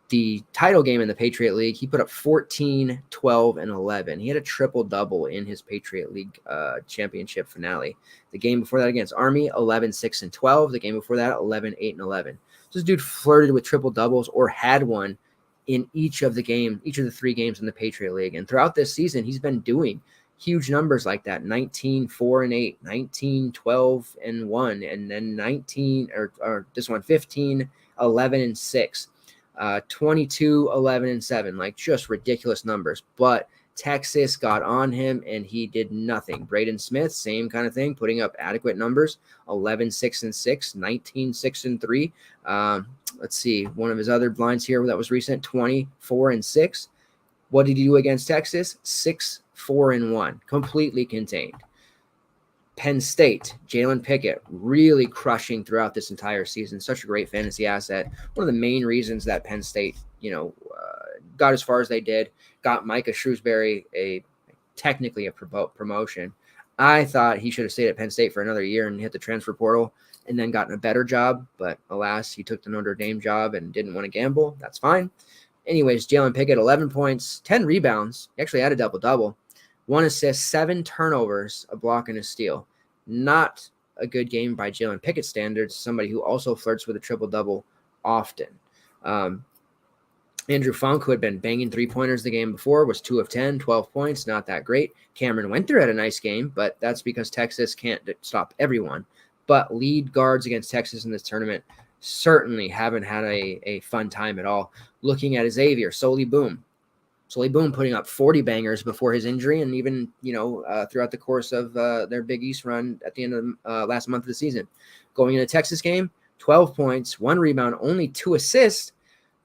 The title game in the Patriot League, he put up 14, 12, and 11. He had a triple-double in his Patriot League championship finale. The game before that against Army, 11, 6, and 12. The game before that, 11, 8, and 11. So this dude flirted with triple-doubles or had one in each of the 3 games in the Patriot League. And throughout this season, he's been doing huge numbers like that, 19, 4, and 8, 19, 12, and 1, and then 15, 11, and 6. 22, 11, and 7, like just ridiculous numbers. But Texas got on him and he did nothing. Braden Smith, same kind of thing, putting up adequate numbers, 11, 6, and 6, 19, 6, and 3. Let's see, one of his other blinds here that was recent, 24 and 6. What did he do against Texas? 6, 4, and 1, completely contained. Penn State, Jalen Pickett, really crushing throughout this entire season. Such a great fantasy asset. One of the main reasons that Penn State, got as far as they did, got Micah Shrewsbury technically a promotion. I thought he should have stayed at Penn State for another year and hit the transfer portal and then gotten a better job. But alas, he took the Notre Dame job and didn't want to gamble. That's fine. Anyways, Jalen Pickett, 11 points, 10 rebounds. He actually had a double-double. 1 assist, 7 turnovers, a block, and a steal. Not a good game by Jalen Pickett standards, somebody who also flirts with a triple-double often. Andrew Funk, who had been banging three-pointers the game before, was 2 of 10, 12 points, not that great. Cameron Winther had a nice game, but that's because Texas can't stop everyone. But lead guards against Texas in this tournament certainly haven't had a fun time at all. Looking at Xavier, Soli Boom putting up 40 bangers before his injury and even, throughout the course of their Big East run at the end of last month of the season. Going in a Texas game, 12 points, 1 rebound, only 2 assists,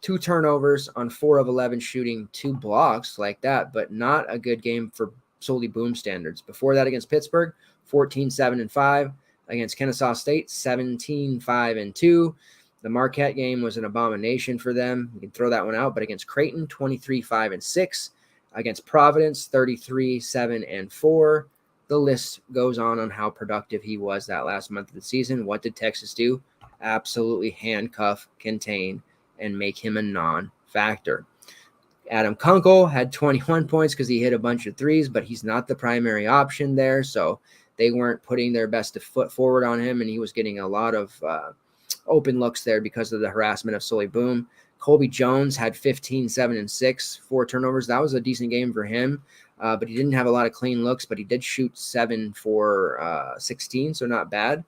2 turnovers on 4 of 11 shooting, 2 blocks like that, but not a good game for Soli Boom standards. Before that against Pittsburgh, 14, 7, and 5. Against Kennesaw State, 17, 5, and 2. The Marquette game was an abomination for them. You can throw that one out. But against Creighton, 23, 5, and 6. Against Providence, 33, 7, and 4. The list goes on how productive he was that last month of the season. What did Texas do? Absolutely handcuff, contain, and make him a non-factor. Adam Kunkel had 21 points because he hit a bunch of threes, but he's not the primary option there. So they weren't putting their best foot forward on him, and he was getting a lot of open looks there because of the harassment of Soli Boom. Colby Jones had 15, 7, and 6, 4 turnovers. That was a decent game for him, but he didn't have a lot of clean looks, but he did shoot 7 for 16, so not bad.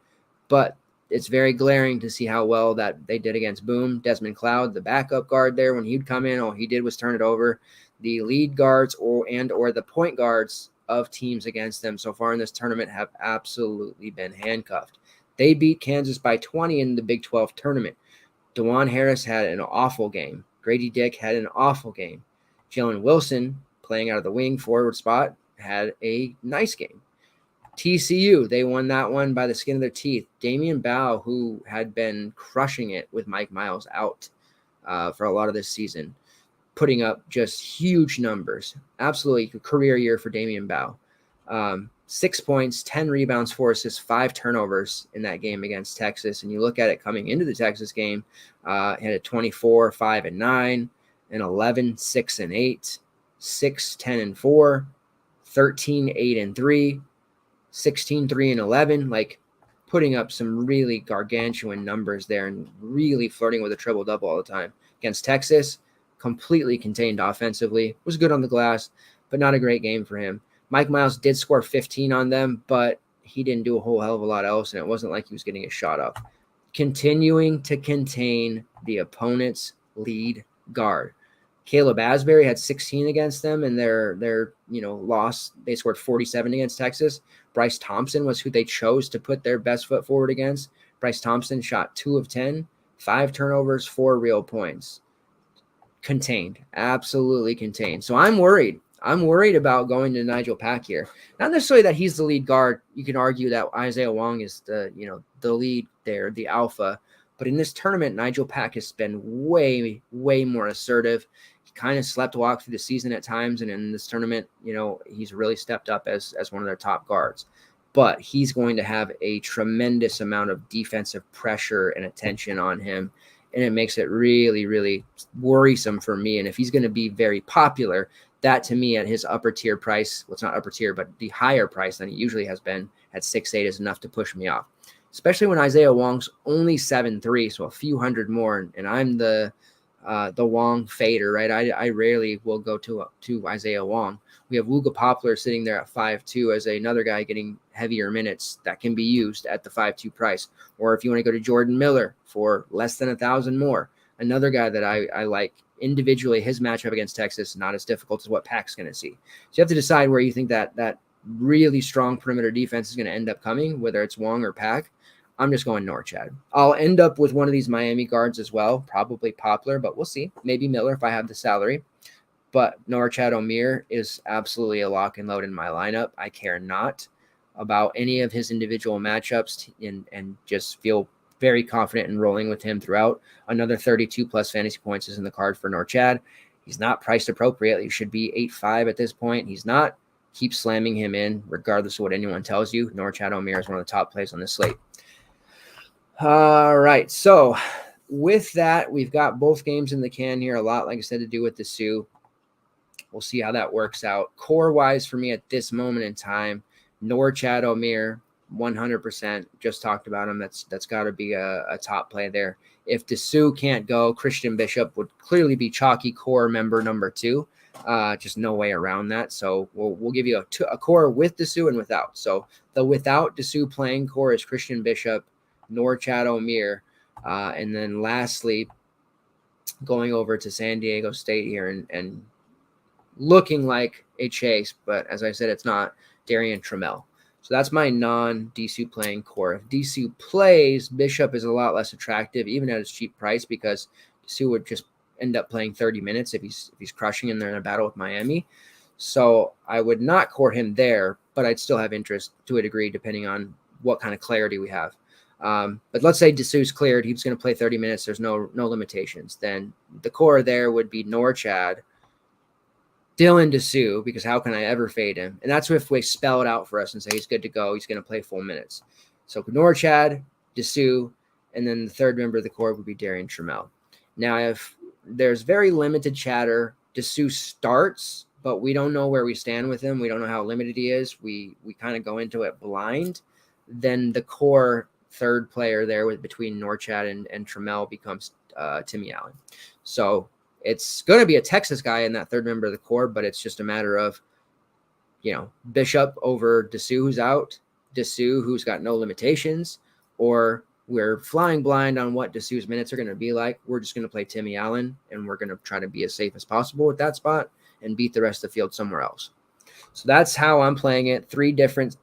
But it's very glaring to see how well that they did against Boom. Desmond Cloud, the backup guard there, when he'd come in, all he did was turn it over. The lead guards or the point guards of teams against them so far in this tournament have absolutely been handcuffed. They beat Kansas by 20 in the Big 12 tournament. DeJuan Harris had an awful game. Grady Dick had an awful game. Jalen Wilson, playing out of the wing forward spot, had a nice game. TCU, they won that one by the skin of their teeth. Damian Bow, who had been crushing it with Mike Miles out for a lot of this season, putting up just huge numbers. Absolutely a career year for Damian Bow. 6 points, 10 rebounds, 4 assists, 5 turnovers in that game against Texas. And you look at it coming into the Texas game, had a 24, 5, and 9, an 11, 6, and 8, 6, 10, and 4, 13, 8, and 3, 16, 3, and 11, like putting up some really gargantuan numbers there and really flirting with a triple-double all the time. Against Texas, completely contained offensively, was good on the glass, but not a great game for him. Mike Miles did score 15 on them, but he didn't do a whole hell of a lot else, and it wasn't like he was getting a shot up. Continuing to contain the opponent's lead guard. Caleb Asbury had 16 against them in their loss. They scored 47 against Texas. Bryce Thompson was who they chose to put their best foot forward against. Bryce Thompson shot 2 of 10, 5 turnovers, 4 real points. Contained, absolutely contained. So I'm worried. I'm worried about going to Nigel Pack here. Not necessarily that he's the lead guard. You can argue that Isaiah Wong is the lead there, the alpha. But in this tournament, Nigel Pack has been way, way more assertive. He kind of walk through the season at times. And in this tournament, he's really stepped up as one of their top guards. But he's going to have a tremendous amount of defensive pressure and attention on him. And it makes it really, really worrisome for me. And if he's going to be very popular, that to me at his upper tier price, well, it's not upper tier, but the higher price than he usually has been at 6'8" is enough to push me off. Especially when Isaiah Wong's only 7'3", so a few hundred more, and I'm the Wong fader, right? I rarely will go to Isaiah Wong. We have Luka Poplar sitting there at 5'2" as another guy getting heavier minutes that can be used at the 5'2" price. Or if you want to go to Jordan Miller for less than 1,000 more, another guy that I like individually. His matchup against Texas not as difficult as what Pac's going to see. So you have to decide where you think that really strong perimeter defense is going to end up coming, whether it's Wong or Pac. I'm just going Norchad. I'll end up with one of these Miami guards as well, probably Poplar, but we'll see. Maybe Miller if I have the salary. But Norchad Omier is absolutely a lock and load in my lineup. I care not about any of his individual matchups and just feel very confident in rolling with him throughout. Another 32-plus fantasy points is in the card for Norchad. He's not priced appropriately. He should be 8.5 at this point. He's not. Keep slamming him in, regardless of what anyone tells you. Norchad Omier is one of the top plays on the slate. All right, so with that, we've got both games in the can here. A lot, like I said, to do with the Sioux. We'll see how that works out. Core-wise for me at this moment in time, Norchad Omier, 100%. Just talked about him. That's got to be a top play there. If the Sioux can't go, Christian Bishop would clearly be chalky core member number 2. Just no way around that. So we'll give you a core with the Sioux and without. So the without the Sioux playing core is Christian Bishop, Norchad Omier, and then lastly, going over to San Diego State here and looking like a chase, but as I said, it's not, Darian Trammell. So that's my non-DSU playing core. If DSU plays, Bishop is a lot less attractive, even at his cheap price, because DSU would just end up playing 30 minutes if he's crushing in there in a battle with Miami. So I would not core him there, but I'd still have interest to a degree, depending on what kind of clarity we have. But let's say DeSue's cleared. He's going to play 30 minutes. There's no limitations. Then the core there would be Norchad, Dylan DeSue, because how can I ever fade him? And that's if we spell it out for us and say he's good to go. He's going to play full minutes. So Norchad, DeSue, and then the third member of the core would be Darian Trammell. Now, if there's very limited chatter, DeSue starts, but we don't know where we stand with him. We don't know how limited he is. We kind of go into it blind. Then the core third player there between Norchad and Trammell becomes Timmy Allen. So it's going to be a Texas guy in that third member of the core, but it's just a matter of, Bishop over DeSue who's out, DeSue who's got no limitations, or we're flying blind on what DeSue's minutes are going to be like. We're just going to play Timmy Allen, and we're going to try to be as safe as possible with that spot and beat the rest of the field somewhere else. So that's how I'm playing it. 3 different,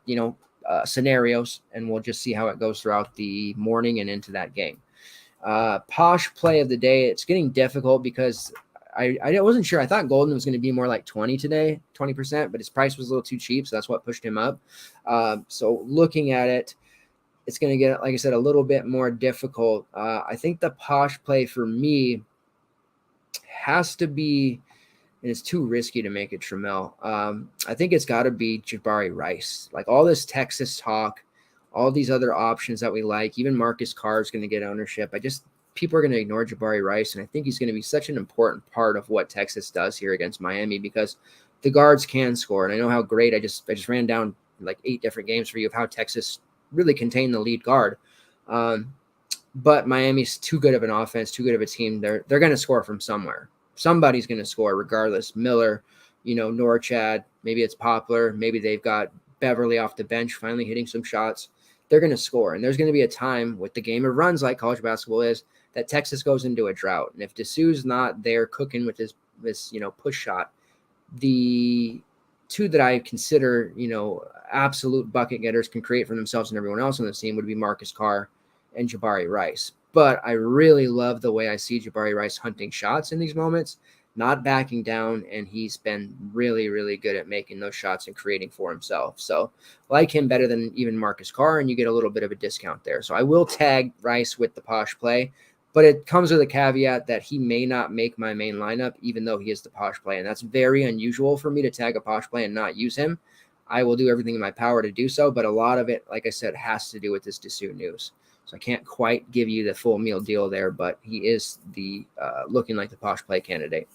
scenarios, and we'll just see how it goes throughout the morning and into that game. Posh play of the day. It's getting difficult because I wasn't sure. I thought Golden was going to be more like 20 today, 20%, but his price was a little too cheap, so that's what pushed him up. So looking at it, it's going to get, like I said, a little bit more difficult. I think the Posh play for me has to be, and it's too risky to make it Trammell. I think it's got to be Jabari Rice. Like all this Texas talk, all these other options that we like, even Marcus Carr is going to get ownership. People are going to ignore Jabari Rice, and I think he's going to be such an important part of what Texas does here against Miami because the guards can score. And I know how great I just ran down like 8 different games for you of how Texas really contained the lead guard. But Miami's too good of an offense, too good of a team. They're going to score from somewhere. Somebody's going to score regardless. Miller, Norchad, maybe it's Poplar, maybe they've got Beverly off the bench finally hitting some shots. They're going to score. And there's going to be a time with the game of runs like college basketball is that Texas goes into a drought. And if DeSue's not there cooking with this push shot, the 2 that I consider, absolute bucket getters can create for themselves and everyone else on the team would be Marcus Carr and Jabari Rice. But I really love the way I see Jabari Rice hunting shots in these moments. not backing down, and he's been really, really good at making those shots and creating for himself. So like him better than even Marcus Carr, and you get a little bit of a discount there. So I will tag Rice with the posh play, but it comes with a caveat that he may not make my main lineup, even though he is the posh play. And that's very unusual for me to tag a posh play and not use him. I will do everything in my power to do so, but a lot of it, like I said, has to do with this Dessou news. So I can't quite give you the full meal deal there, but he is the looking like the posh play candidate.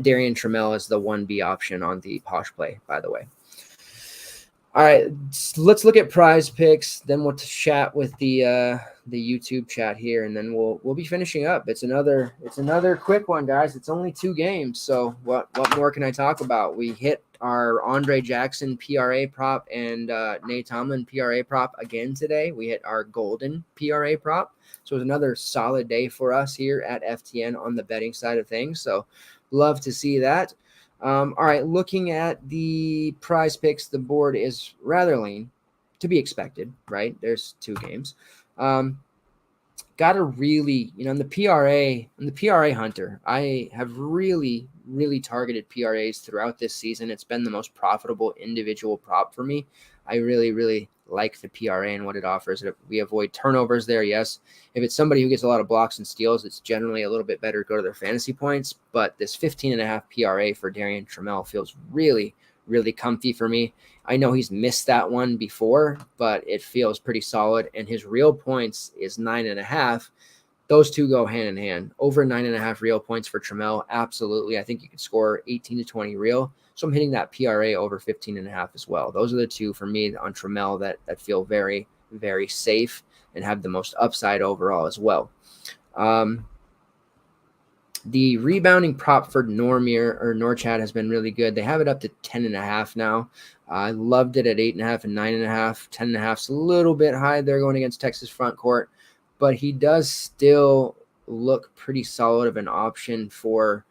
Darian Trammell is the 1B option on the posh play, by the way. All right, let's look at PrizePicks. Then we'll chat with the YouTube chat here, and then we'll be finishing up. It's another quick one, guys. It's only 2 games, so what more can I talk about? We hit our Andre Jackson PRA prop and Nate Tomlin PRA prop again today. We hit our golden PRA prop, so it was another solid day for us here at FTN on the betting side of things. So love to see that. All right, looking at the PrizePicks, the board is rather lean, to be expected, right? There's 2 games. Got to really, in the PRA hunter, I have really, really targeted PRAs throughout this season. It's been the most profitable individual prop for me. I really, really like the PRA and what it offers. We avoid turnovers there, yes. If it's somebody who gets a lot of blocks and steals, it's generally a little bit better to go to their fantasy points. But this 15.5 PRA for Darian Trammell feels really, really comfy for me. I know he's missed that one before, but it feels pretty solid. And his real points is 9.5. Those two go hand in hand. Over 9.5 real points for Trammell. Absolutely. I think you could score 18 to 20 real. So I'm hitting that PRA over 15.5 as well. Those are the 2 for me on Trammell that feel very, very safe and have the most upside overall as well. The rebounding prop for Norchad has been really good. They have it up to 10.5 now. I loved it at 8.5 and 9.5. 10.5 is a little bit high. They're going against Texas front court, but he does still look pretty solid of an option for,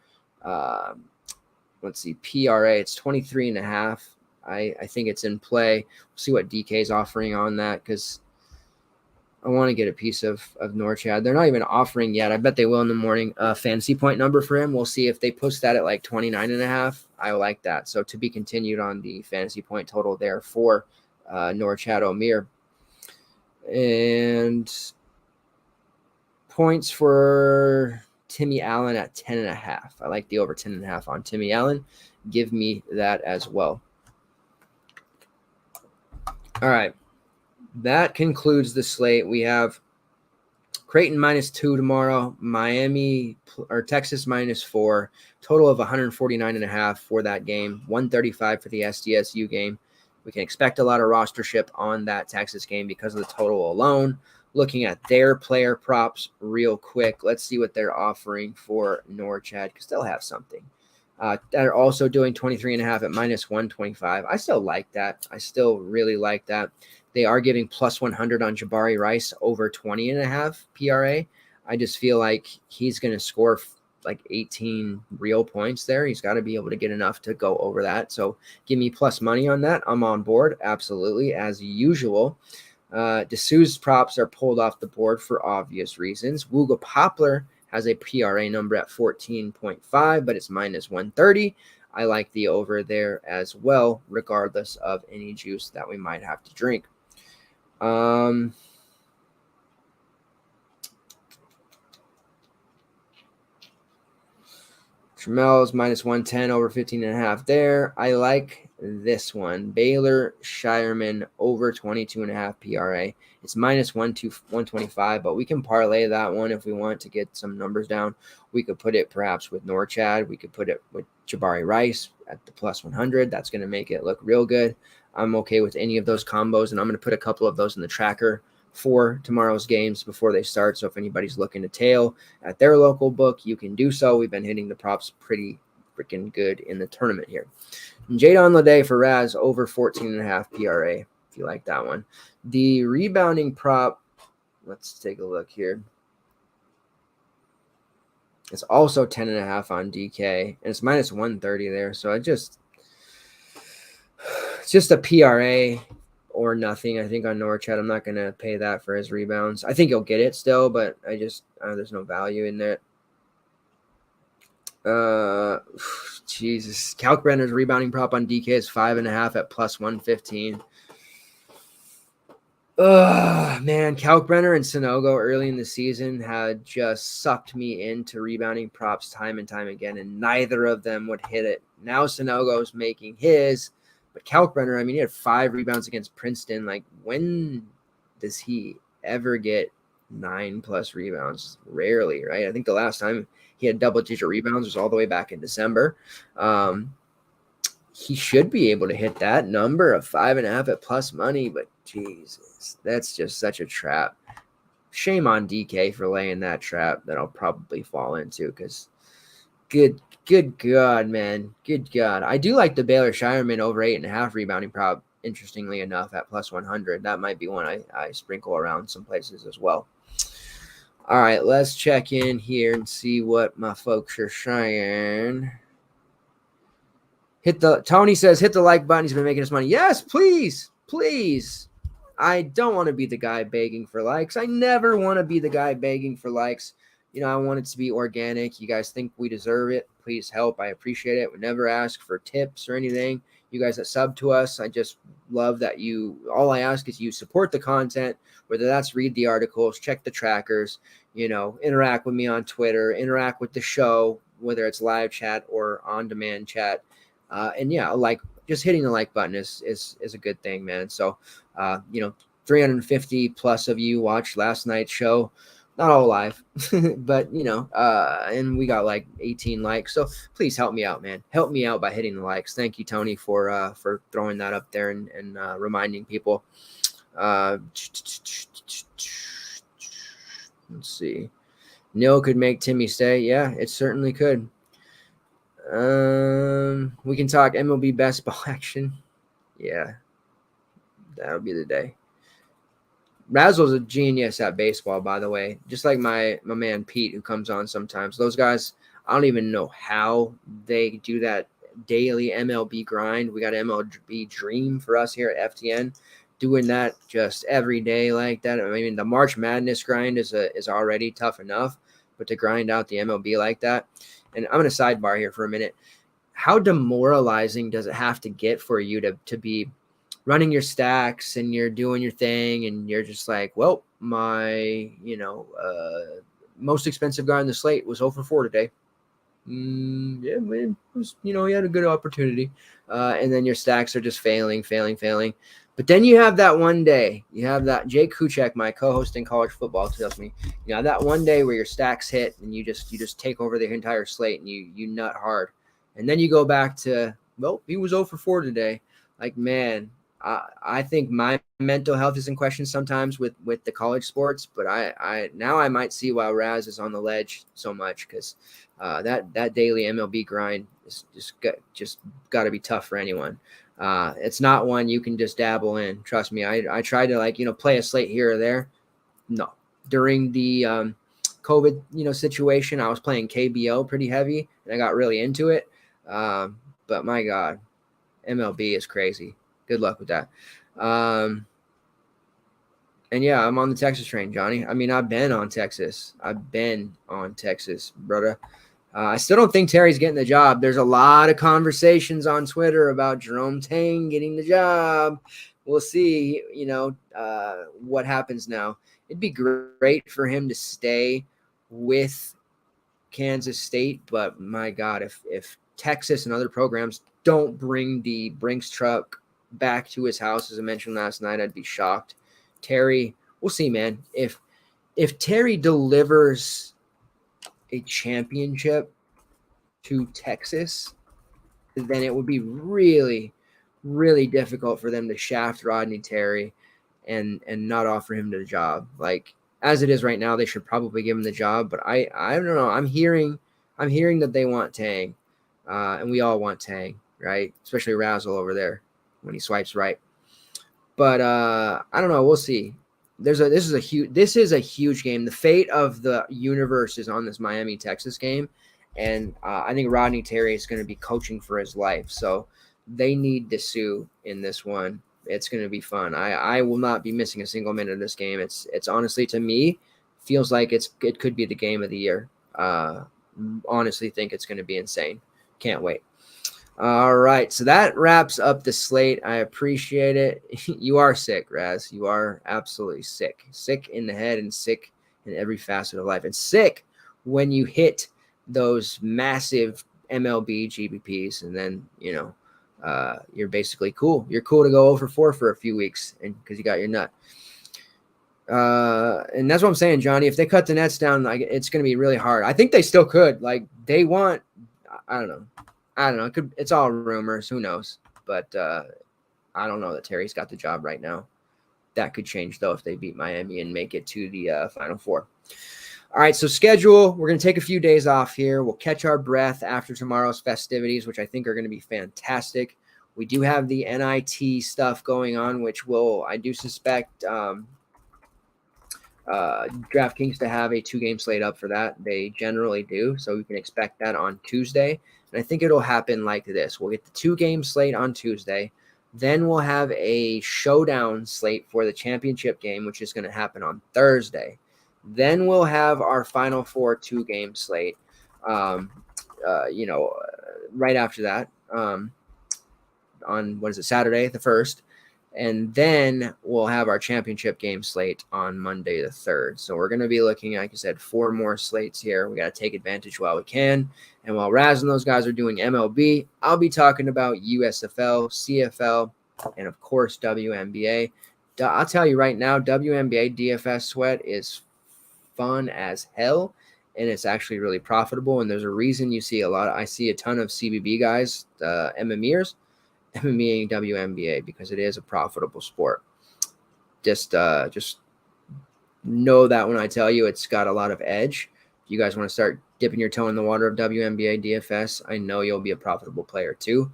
let's see, PRA. It's 23.5. I think it's in play. We'll see what DK is offering on that, because I want to get a piece of Norchad. They're not even offering yet. I bet they will in the morning. Fantasy point number for him. We'll see if they push that at like 29.5. I like that. So to be continued on the fantasy point total there for Norchad Omier. And points for Timmy Allen at 10.5. I like the over 10.5 on Timmy Allen. Give me that as well. All right. That concludes the slate. We have Creighton -2 tomorrow, Texas -4, total of 149.5 for that game, 135 for the SDSU game. We can expect a lot of rostership on that Texas game because of the total alone. Looking at their player props real quick, let's see what they're offering for Norchad, because they'll have something. They're also doing 23.5 at -125. I still like that. I still really like that. They are giving +100 on Jabari Rice over 20.5 PRA. I just feel like he's going to score like 18 real points there. He's got to be able to get enough to go over that. So give me plus money on that. I'm on board. Absolutely. As usual. Dessou's props are pulled off the board for obvious reasons. Wooga Poplar has a PRA number at 14.5, but it's -130. I like the over there as well, regardless of any juice that we might have to drink. Trammell is -110 over 15.5 there. I like this one. Baylor Shireman over 22.5 PRA. It's -125, but we can parlay that one if we want to get some numbers down. We could put it perhaps with Norchad. We could put it with Jabari Rice at the +100. That's going to make it look real good. I'm okay with any of those combos, and I'm going to put a couple of those in the tracker for tomorrow's games before they start. So if anybody's looking to tail at their local book, you can do so. We've been hitting the props pretty freaking good in the tournament here. Jadon Lede for Raz over 14.5 PRA, if you like that one. The rebounding prop, let's take a look here. It's also 10.5 on DK, and it's -130 there. So it's just a PRA or nothing, I think, on Norchad. I'm not going to pay that for his rebounds. I think he'll get it still, but there's no value in that. Jesus. Kalkbrenner's rebounding prop on DK is 5.5 at plus 115. Man, Kalkbrenner and Sonogo early in the season had just sucked me into rebounding props time and time again, and neither of them would hit it. Now Sonogo's making his, but Kalkbrenner, I mean, he had 5 rebounds against Princeton. Like, when does he ever get 9+ rebounds? Rarely, right? I think the last time he had double-digit rebounds was all the way back in December. He should be able to hit that number of 5.5 at plus money, but Jesus, that's just such a trap. Shame on DK for laying that trap that I'll probably fall into, because good God, man. Good God. I do like the Baylor Shireman over 8.5 rebounding prop, interestingly enough, at plus 100. That might be one I sprinkle around some places as well. All right, let's check in here and see what my folks are saying. Tony says, hit the like button. He's been making us money. Yes, please. I don't want to be the guy begging for likes. I never want to be the guy begging for likes. You know, I want it to be organic. You guys think we deserve it? Please help. I appreciate it. We never ask for tips or anything. You guys that sub to us, I just love that all I ask is you support the content, whether that's read the articles, check the trackers, interact with me on Twitter, interact with the show, whether it's live chat or on-demand chat. And yeah, just hitting the like button is a good thing, man. So, 350 plus of you watched last night's show, not all live, but and we got like 18 likes. So please help me out, man. Help me out by hitting the likes. Thank you, Tony, for throwing that up there and reminding people. Let's see. Neil could make Timmy stay. Yeah, it certainly could. We can talk MLB best ball action. Yeah, that would be the day. Razzle's a genius at baseball, by the way. Just like my man Pete, who comes on sometimes. Those guys, I don't even know how they do that daily MLB grind. We got MLB Dream for us here at FTN, doing that just every day like that. I mean, the March Madness grind is already tough enough, but to grind out the MLB like that. And I'm going to sidebar here for a minute. How demoralizing does it have to get for you to be running your stacks and you're doing your thing and you're just like, well, my, most expensive guy on the slate was 0 for 4 today. Yeah, man, it was, he had a good opportunity. And then your stacks are just failing. But then you have that one day, Jake Kuchek, my co-host in college football, tells me, that one day where your stacks hit and you just take over the entire slate and you nut hard. And then you go back to, well, he was 0 for 4 today. Like, man, I think my mental health is in question sometimes with the college sports, but I now I might see why Raz is on the ledge so much, because that daily MLB grind is just got to be tough for anyone. It's not one you can just dabble in. Trust me. I tried to play a slate here or there. No, during the COVID situation, I was playing KBO pretty heavy and I got really into it. But my God, MLB is crazy. Good luck with that. And yeah, I'm on the Texas train, Johnny. I mean, I've been on Texas, brother. I still don't think Terry's getting the job. There's a lot of conversations on Twitter about Jerome Tang getting the job. We'll see, what happens now. It'd be great for him to stay with Kansas State, but my God, if Texas and other programs don't bring the Brinks truck back to his house, as I mentioned last night, I'd be shocked. Terry, we'll see, man. If Terry delivers a championship to Texas, then it would be really, really difficult for them to shaft Rodney Terry and not offer him the job. Like, as it is right now, they should probably give him the job, but I don't know. I'm hearing that they want Tang, and we all want Tang, right? Especially Razzle over there when he swipes right. But I don't know. We'll see. This is a huge game. The fate of the universe is on this Miami Texas game, and I think Rodney Terry is going to be coaching for his life. So they need to sue in this one. It's going to be fun. I will not be missing a single minute of this game. It's honestly, to me, feels like it could be the game of the year. honestly think it's going to be insane. Can't wait. All right, so that wraps up the slate. I appreciate it. You are sick, Raz. You are absolutely sick. Sick in the head and sick in every facet of life. And sick when you hit those massive MLB GBPs, and then, you're basically cool. You're cool to go over 4 for a few weeks and because you got your nut. And that's what I'm saying, Johnny. If they cut the nets down, like, it's going to be really hard. I think they still could. Like, they want, I don't know. It's all rumors. Who knows? But I don't know that Terry's got the job right now. That could change, though, if they beat Miami and make it to the Final Four. All right, so schedule. We're going to take a few days off here. We'll catch our breath after tomorrow's festivities, which I think are going to be fantastic. We do have the NIT stuff going on, which I do suspect DraftKings to have a 2-game slate up for that. They generally do, so we can expect that on Tuesday. And I think it'll happen like this. We'll get the 2-game slate on Tuesday. Then we'll have a showdown slate for the championship game, which is going to happen on Thursday. Then we'll have our Final Four 2-game slate, right after that on, Saturday the 1st. And then we'll have our championship game slate on Monday the 3rd. So we're going to be looking, like I said, 4 more slates here. We got to take advantage while we can. And while Raz and those guys are doing MLB, I'll be talking about USFL, CFL, and, of course, WNBA. I'll tell you right now, WNBA DFS sweat is fun as hell, and it's actually really profitable. And there's a reason I see a ton of CBB guys, MMEers, MMEing WNBA, because it is a profitable sport. Just know that when I tell you it's got a lot of edge. If you guys want to start dipping your toe in the water of WNBA DFS, I know you'll be a profitable player too.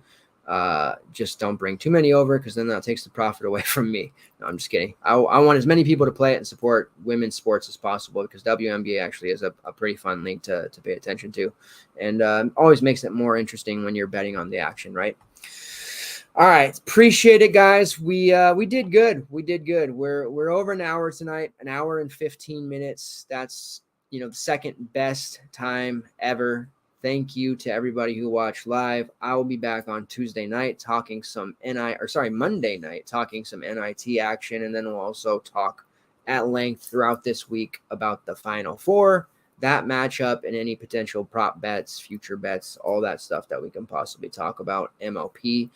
Just don't bring too many over, because then that takes the profit away from me. No, I'm just kidding. I want as many people to play it and support women's sports as possible, because WNBA actually is a pretty fun league to pay attention to, and always makes it more interesting when you're betting on the action, right? All right. Appreciate it, guys. We did good. We're over an hour tonight, an hour and 15 minutes. That's, the second best time ever. Thank you to everybody who watched live. I will be back on Monday night talking some NIT action. And then we'll also talk at length throughout this week about the Final Four, that matchup, and any potential prop bets, future bets, all that stuff that we can possibly talk about. MLP,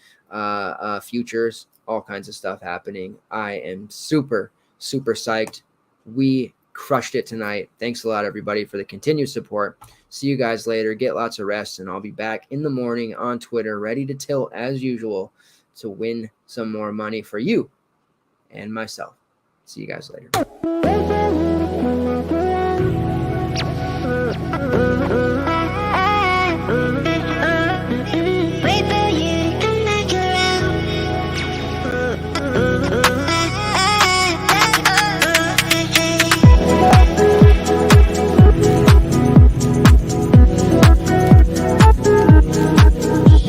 futures, all kinds of stuff happening. I am super, super psyched. We crushed it tonight. Thanks a lot, everybody, for the continued support. See you guys later. Get lots of rest, and I'll be back in the morning on Twitter, ready to tilt as usual to win some more money for you and myself. See you guys later.